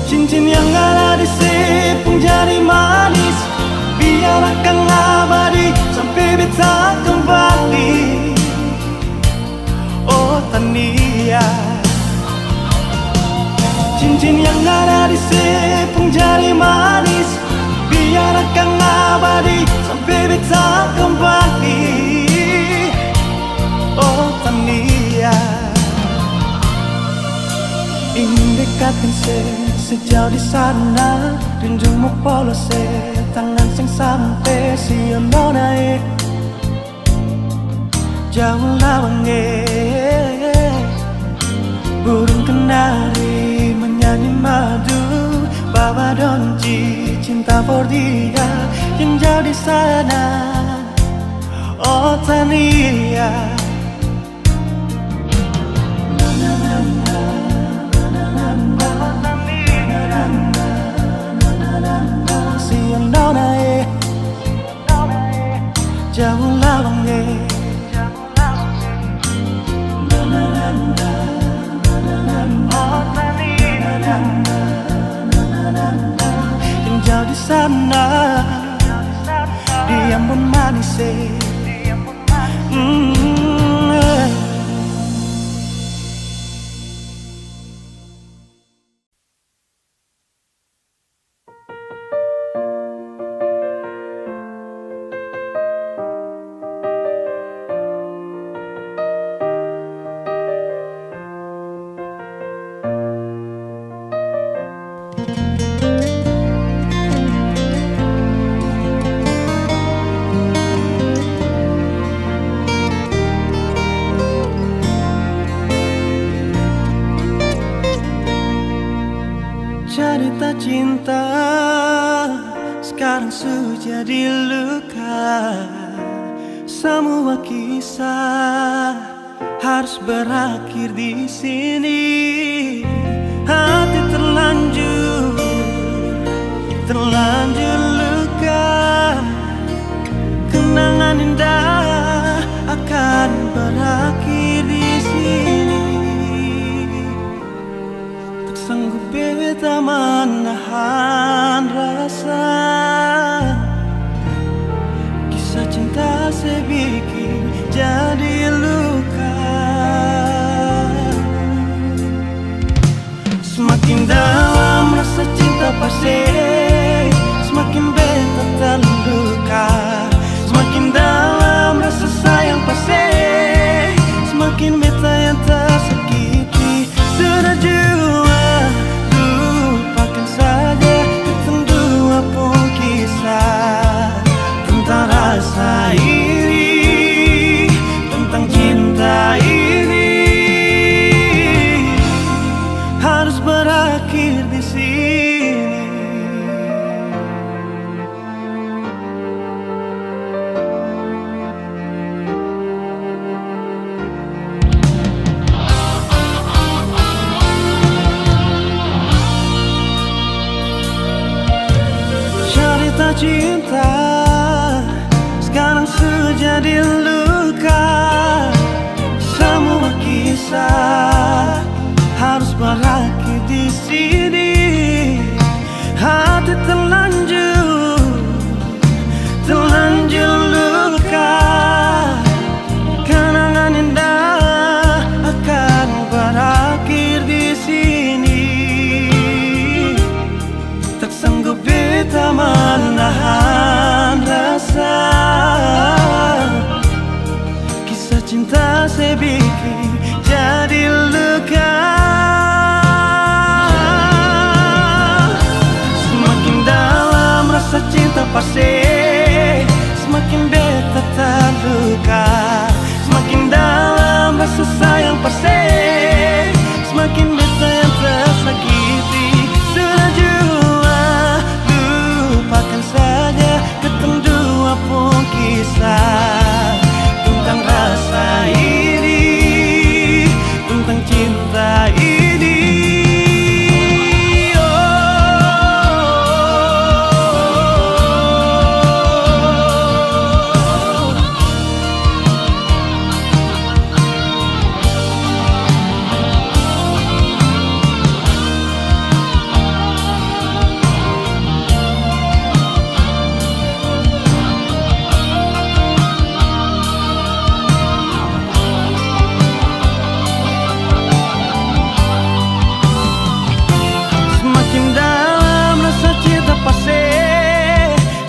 Speaker 10: cincin yang ada di sepung jari manis, biar akan abadi sampai beta kembali. Oh Tania, cincin yang ada di sepung jari manis, biar akan abadi sampai beta kembali. Oh Tania, ingin dekatkan sejauh di sana, rindu mau polos tangan sing sampai siang naik jauh lawange. Burung kenari menyanyi madu, bawa donci cinta for dia yang jauh di sana. Oh Tania, siang naik jauh lawange. Yang jauh di sana, dia pun manis. Cerita cinta sekarang sudah jadi luka. Semua kisah harus berakhir di sini. Hati terlanjur luka. Kenangan indah akan berakhir di sini. beta menahan rasa. Kisah cinta sebikin jadi luka. Semakin dalam rasa cinta pasti, semakin beta terluka. Semakin dalam rasa sayang pasti, semakin beta yang tersakiti. Sudah jua lupakan saja tentang dua pun kisah, tentang rasa ini, tentang cinta ini harus berakhir di sini. Cerita cinta sekarang sudah jadi luka. Semua kisah harus berakhir di sini. Hati terlanjur luka. Kenangan indah akan berakhir di sini. Tak sanggup beta menahan rasa. Kisah cinta sebikin jadi luka. Semakin dalam rasa cinta pasti, semakin beta terluka. Semakin dalam rasa sayang pasti, semakin beta yang tersakiti. Sudah jua lupakan saja ketemu dua pun kisah, tentang rasa ini, tentang cinta ini.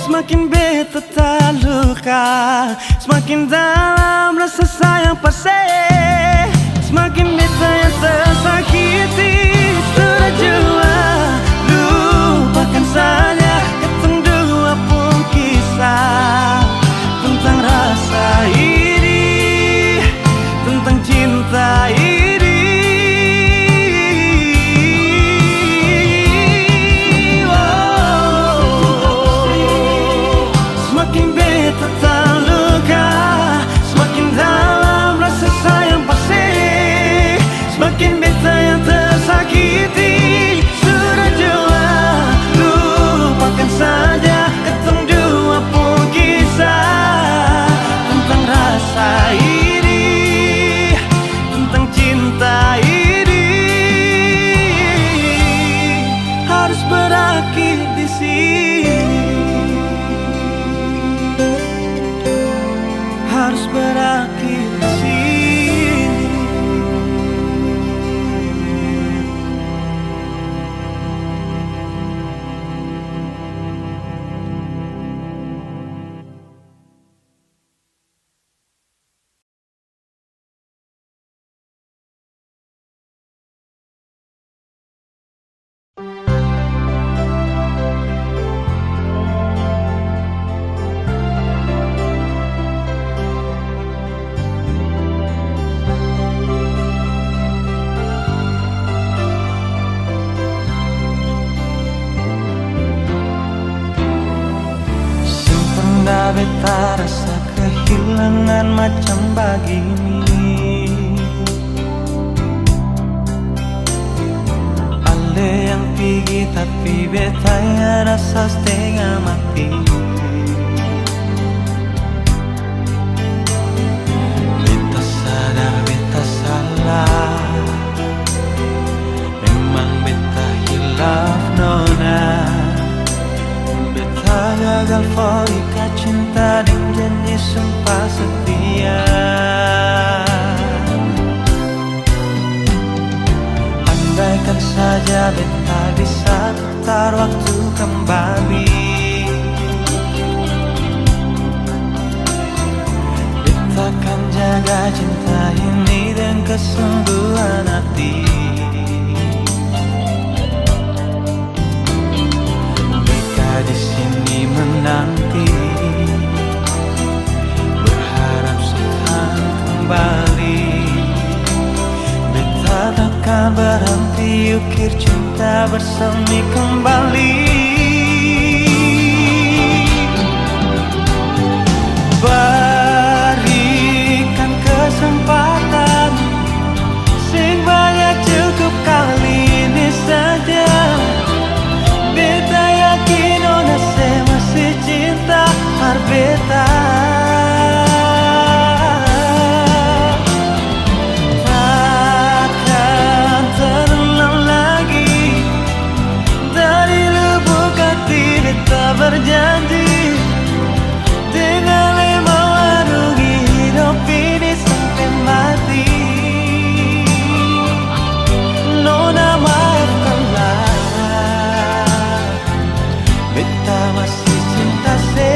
Speaker 10: Semakin beta terluka, semakin dalam rasa sayang pasti, semakin beta yang tersakiti. Sudah jua lupakan saja ketemu dua pun kisah, tentang rasa ini, tentang cinta ini. Semakin beta yang tersakiti. Sudah jua lupakan saja ketemu dua pun kisah, tentang rasa ini, tentang cinta ini harus berakhir di sini. Harus berakhir di sini. Beta rasa kehilangan macam begini. Ale yang pergi tapi beta yang rasa setengah mati. Beta sadar beta salah, memang beta hilang Beta gagal forika cinta dan janji sumpah setia. Andaikan saja beta bisa putar waktu kembali, beta akan jaga cinta ini dengan kesungguhan hati. Beta di sini menanti, berharap seakan kembali. Beta takkan berhenti ukir cinta bersemi kembali. Berikan kesempatan, sing banyak cukup kali ini saja. Beta yakin onase masih cinta par beta. Takkan terulang lagi, dari lubuk hati beta berjanji, dengan lemah warungi hidup ini sampai mati. Nona maafkanlah, beta masih cinta se.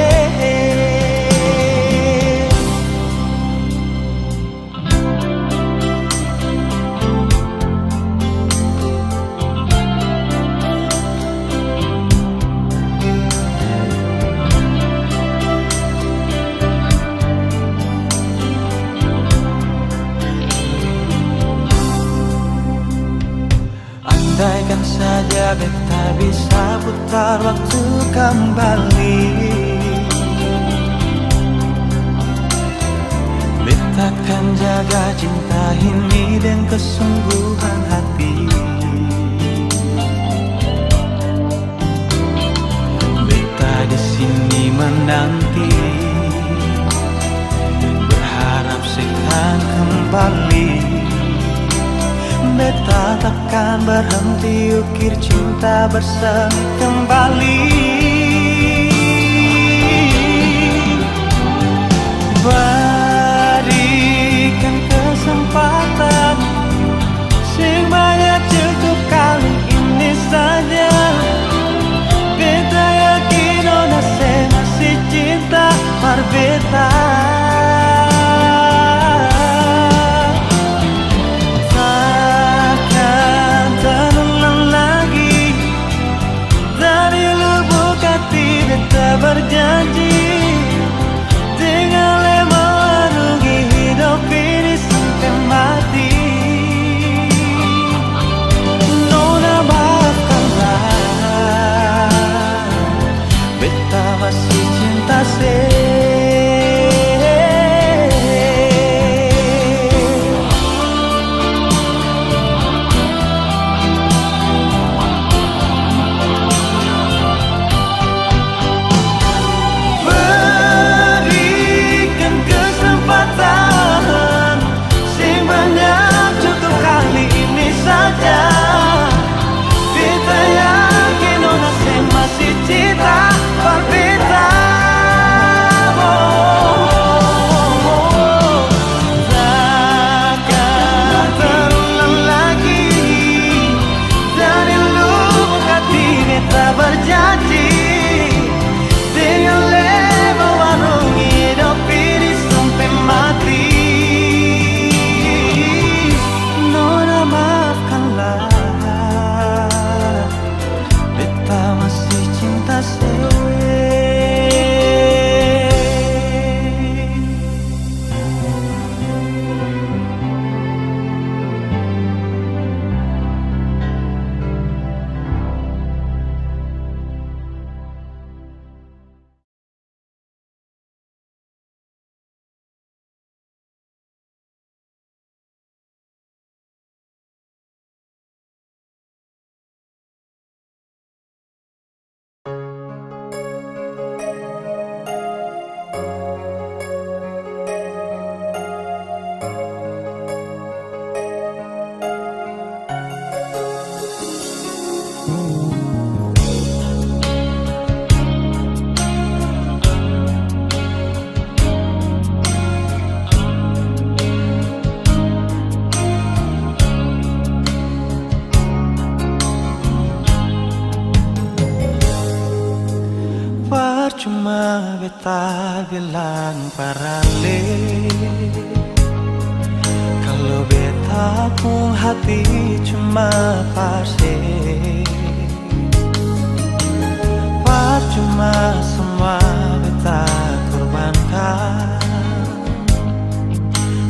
Speaker 10: Andaikan saja beta bisa putar waktu kembali, beta akan jaga cinta ini dengan kesungguhan hati. Beta di sini menanti, berharap seakan kembali. Beta takkan berhenti ukir cinta bersemi kembali. Berikan kesempatan, sing banyak cukup kali ini saja. Beta yakin onase masih cinta par beta. Berjanji dengan lemah Percuma beta bilang parale, kalau beta pun hati cuma parse. Percuma semua beta korbankan,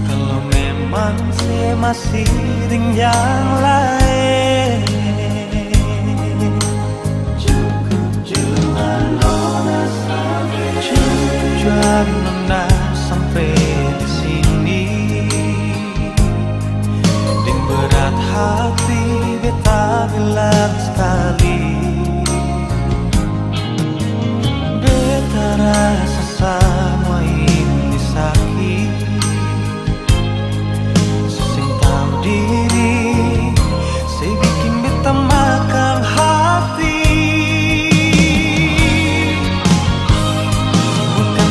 Speaker 10: kalau memang saya masih dengan yang lain. Cukup nona sampai di sini, dan berat hati beta bilang sekali, beta rasa semua ini sakit. Sesing tahu diri, saya bikin beta makan hati.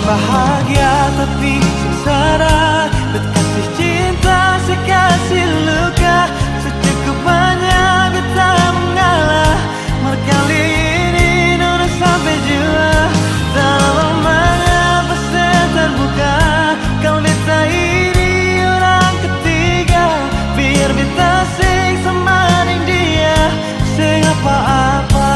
Speaker 10: Bahagia tapi sengsara, berkasih cinta sekasih luka, secukupnya beta mengalah. Kali ini nona sampai jua, dalam mengapa saya terbuka. Kalau beta ini orang ketiga, biar beta sing semaning dia, sing apa-apa.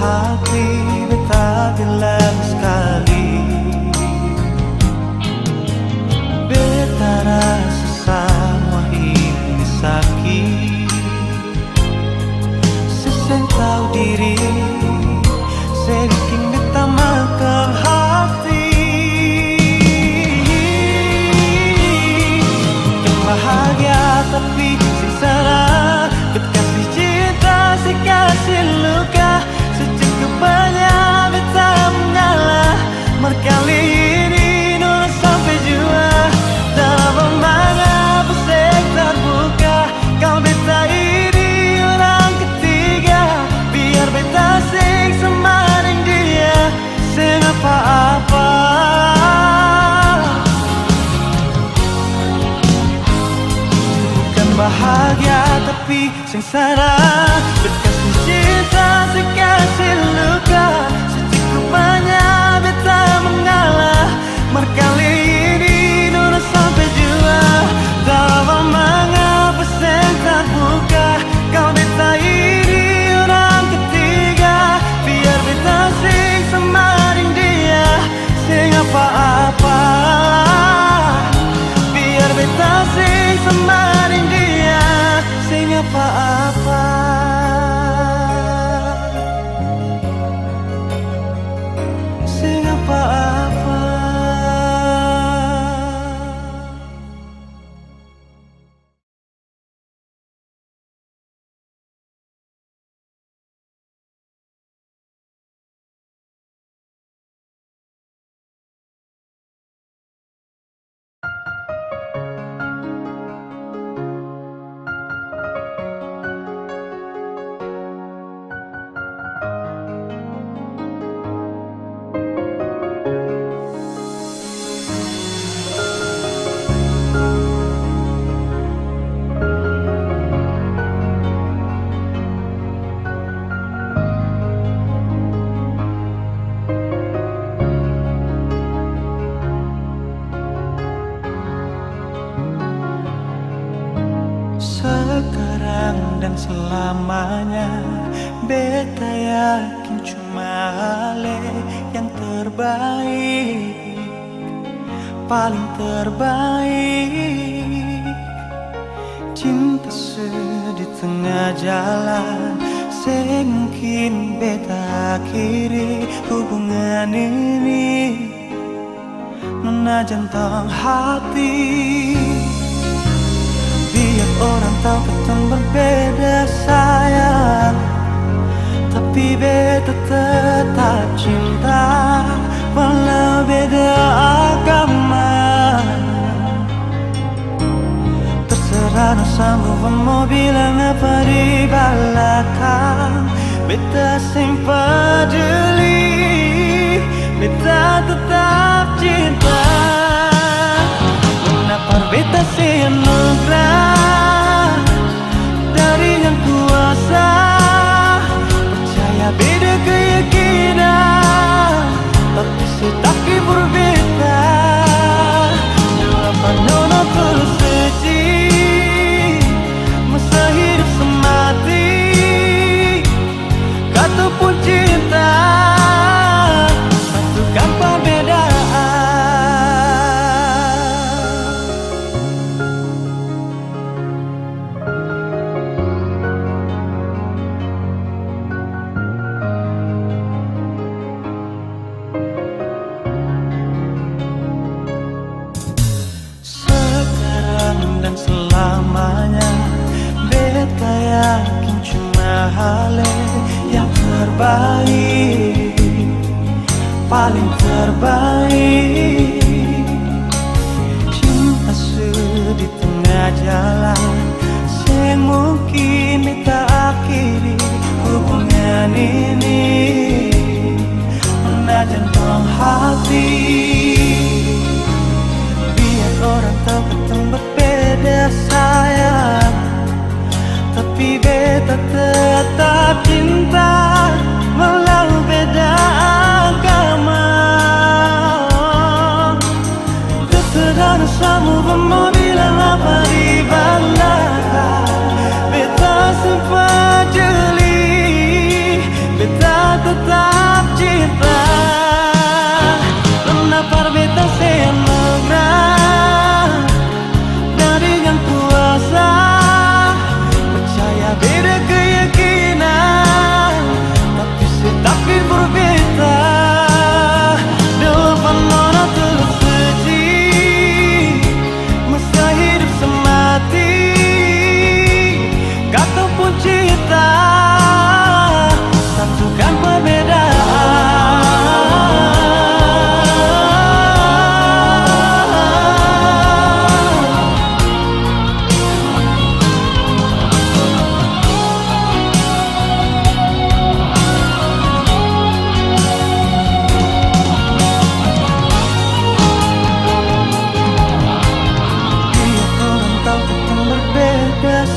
Speaker 10: Hati beta bilang sekali, beta rasa semua ini sakit. Seseng tahu diri, saya bikin beta makan hati. Yang bahagia tapi sengsara, berkasih cinta sekasih luka, secukupnya beta mengalah. Kali ini nona sampai jua, dalam mengapa saya terbuka. Kalau beta ini orang ketiga, biar beta sing semaning dia, sing apa-apa. Bukan bahagia tapi sengsara, berkasih cinta sekasih luka, secukupnya beta mengalah. Kali ini nona sampai jua, dalam mengapa saya terbuka. Kalau beta ini orang ketiga, biar beta sing semaning dia, sing apa-apa. Biar beta sing semaning dia, sing apa-apa. Sing apa-apa. Sekarang dan selamanya, beta yakin cuma Ale yang terbaik, paling terbaik. Cinta di tengah jalan, semungkin beta akhiri hubungan ini. Nona jantung hati, Biar orang tahu kita berbeda sayang, tapi beta tetap cinta walau beda agama. Terserah sama mau bilang apa di belakang, beta sing peduli, beta tetap cinta. Kenapa beta sing anugerah dari yang kuasa, percaya beda keyakinan, tapi setaki berbeda. Kenapa nona terus sedih, masa hidup semati, kata pun cinta, satukan perbedaan. Sekarang dan selamanya beta yakin cuma hal yang terbaik, paling terbaik. Cinta di tengah jalan, sing mungkin beta akhiri hubungan ini, menajan dalam hati. Biar orang tahu kita berbeda sayang, tapi beta tetap cinta walau beda agama. Terserah sama mau bilang apa di belakang, beta sempat jeli, beta tetap cinta. Kenapa beta semoga dari yang kuasa, percaya beda keyakinan, tapi setaki berbeda. Depan nona terus sedih, masa hidup semati, kata pun cinta, satukan perbedaan.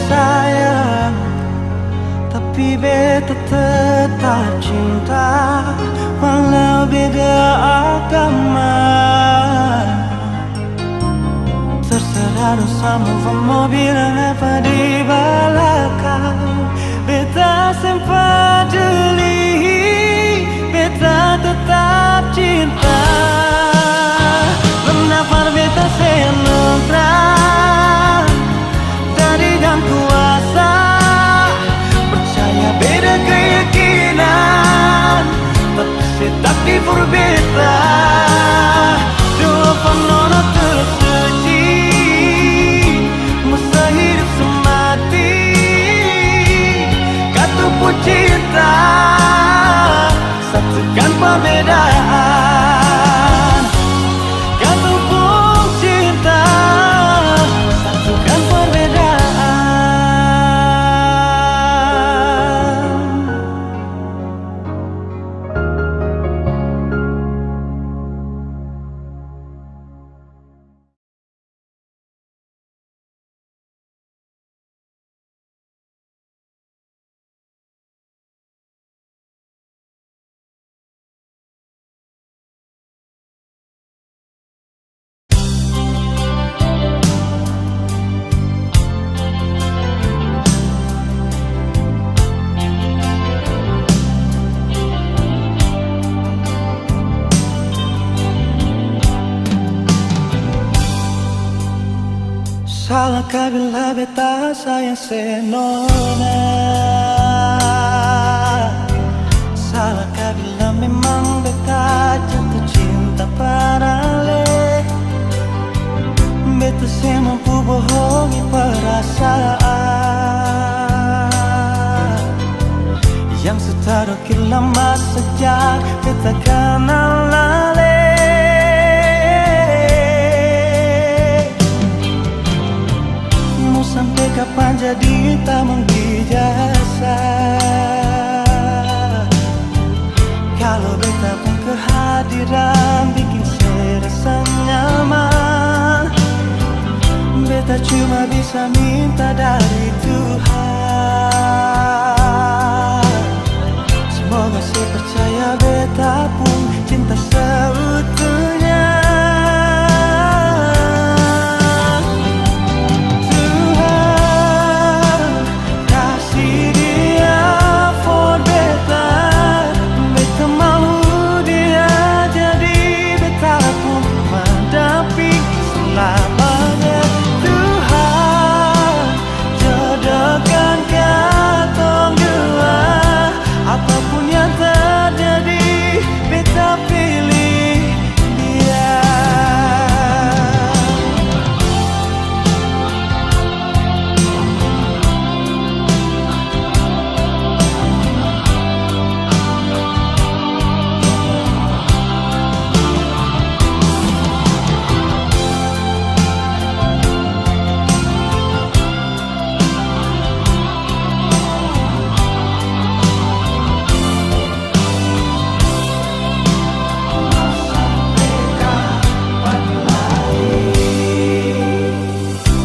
Speaker 10: Sayang, tapi beta tetap cinta walau beda agama. Terserah sama mau bilang apa di belakang, beta sempat jeli, beta tetap cinta. Kenapa beta senugrah dari yang kuasa, percaya beda keyakinan, tapi setaki berbeda. Dua penona terus sedih, masa hidup semati, kata pun cinta, satukan perbedaan. Kata pun cinta, satukan perbedaan. Salahkah bila beta sayang senona? Salahkah bila memang beta jatuh cinta pada le? Beta Kasih mampu bohongi perasaan yang setaruh lama sejak kita kenal lale. Mau sampai kapan jadi tameng dijasa? Kalau beta pun kehadiran bikin saya rasa nyaman. Beta cuma bisa minta dari Tuhan. Semoga saya percaya beta pun cinta seutuhnya. Tuhan kasih dia for beta. Beta mau dia jadi beta pun mendamping selamanya. Tuhan jodohkan katong dua. Apapun yang terjadi, beta pilih dia.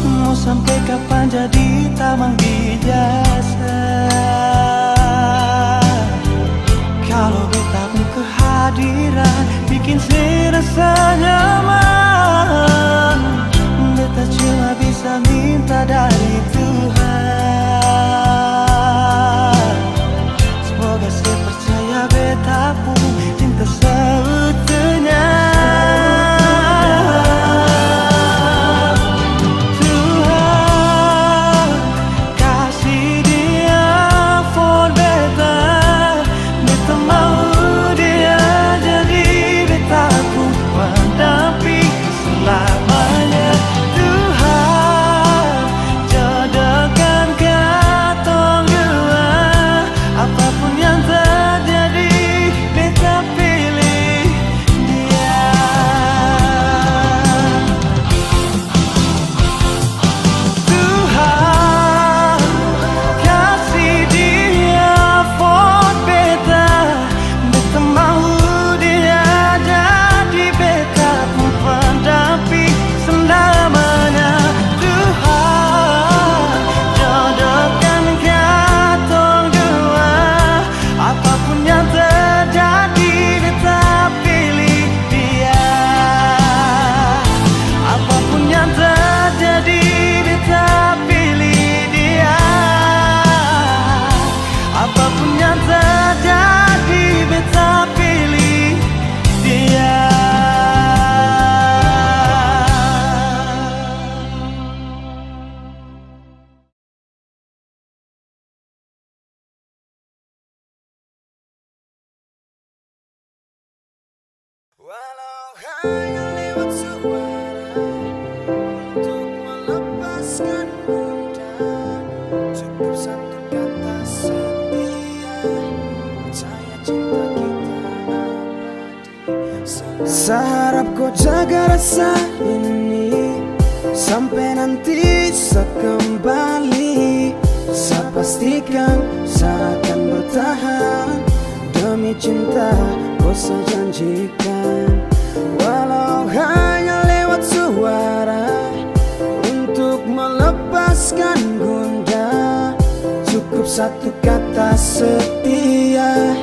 Speaker 10: Mau sampai kapan jadi tamang dijasa? Kalau beta pun kehadiran bikin saya rasa nyaman. Beta cuma bisa minta dari Tuhan. Semoga saya percaya beta pun cinta seutuhnya. Tuhan kasih dia for beta. Beta mau dia jadi beta pun mendamping selamanya. Tuhan jodohkan katong dua. Apapun yang terjadi, beta pilih dia. Tuhan kasih dia for beta. Beta mau dia jadi beta pun pendamping selamanya. Tuhan jodohkan katong dua. Apapun yang terjadi, beta pilih dia. Apapun yang terjadi, beta pilih dia. Apapun yang terjadi, beta pilih dia. Walau hanya lewat suara untuk melepaskan bunda, cukup satu kata setia. Percaya cinta kita abadi. Seharap kau jaga rasa ini sampai nanti saya kembali. Saya pastikan saya akan bertahan demi cinta. Kau saya janjikan, walau hanya lewat suara untuk melepaskan gundah. Cukup satu kata setia.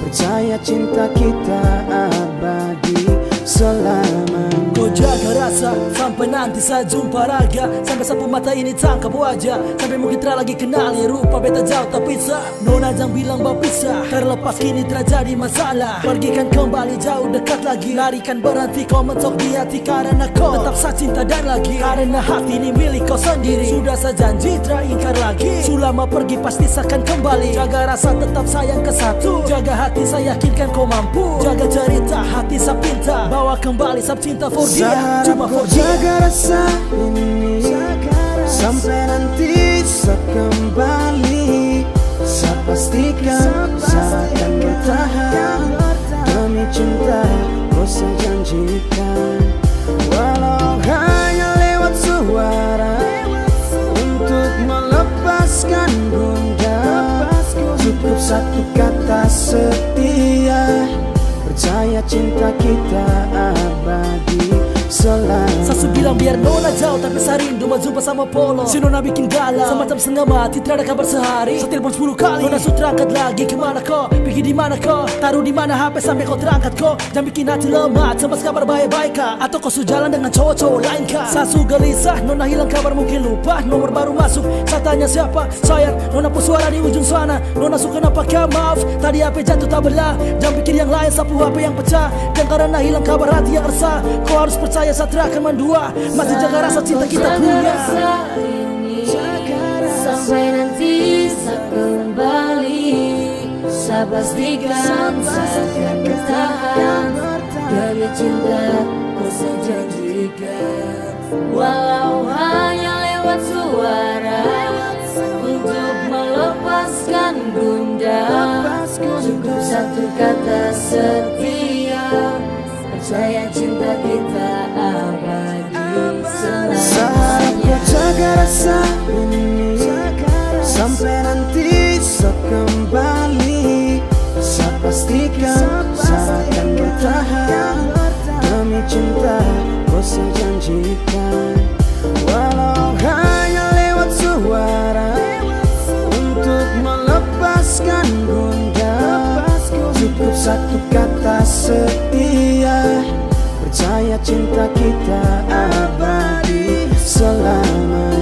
Speaker 10: Percaya cinta kita abadi selamanya.
Speaker 7: Kau jaga rasa sampai nanti saya jumpa raga. Sampai sapu mata ini tangkap wajah. Sampai mungkin tak lagi kenal ya rupa beta jauh tak bisa. Nona jangan bilang berpisah. Terlepas kini terjadi masalah. Pergikan kembali jauh dekat lagi. Larikan berhenti kau mentok di hati. Karena kau tetap saya cinta dan lagi. Karena hati ini milik kau sendiri. Sudah saya janji tak ingkar lagi. Selama pergi pasti saya akan kembali. Jaga rasa tetap sayang ke satu. Jaga hati saya yakinkan kau mampu. Jaga cerita hati saya pinta. Bawa kembali sab cinta for dia. Cuma for dia.
Speaker 10: Jaga rasa rasa ini sampai nanti saya kembali. Saya pastikan saya akan bertahan demi cinta kau saya janjikan. Walau hanya lewat suara untuk melepaskan gundah, cukup satu kata setia, percaya cinta kita abadi selamanya.
Speaker 7: Sasu bilang biar nona jauh tapi saya rindu mau jumpa sama Polo. Si nona bikin galau semacam setengah mati, tidak ada kabar sehari. Saya telepon 10 kali, nona sudah terangkat lagi. Kemana kau? Pergi di mana kau? Taruh di mana HP sampai kau terangkat kau? Jangan bikin hati lemah, cemas kabar baik-baik kah? Atau kau sudah jalan dengan cowok-cowok lain kah? Sasu gelisah, nona hilang kabar mungkin lupa. Nomor baru masuk, saya tanya siapa? Sayang, nona pun suara di ujung sana. Nona suka nampaknya maaf, tadi HP jatuh tak belah. Jangan pikir yang lain, sapu HP yang pecah. Dan karena hilang kabar hati yang resah, kau harus percaya Satria akan mendua. Masih jaga rasa cinta kita punya.
Speaker 6: Rasa ini sampai nanti saya kembali. Saya pastikan saya akan bertahan demi cinta kau saya janjikan. Walau hanya lewat suara untuk melepaskan gundah, cukup satu kata setia, percaya cinta kita abadi selamanya.
Speaker 10: Jaga rasa ini sampai nanti saya kembali. Saya pastikan saya akan bertahan demi cinta kau saya janjikan. Walau hanya lewat suara untuk melepaskan gundah, cukup satu kata setia, percaya cinta kita abadi selamanya.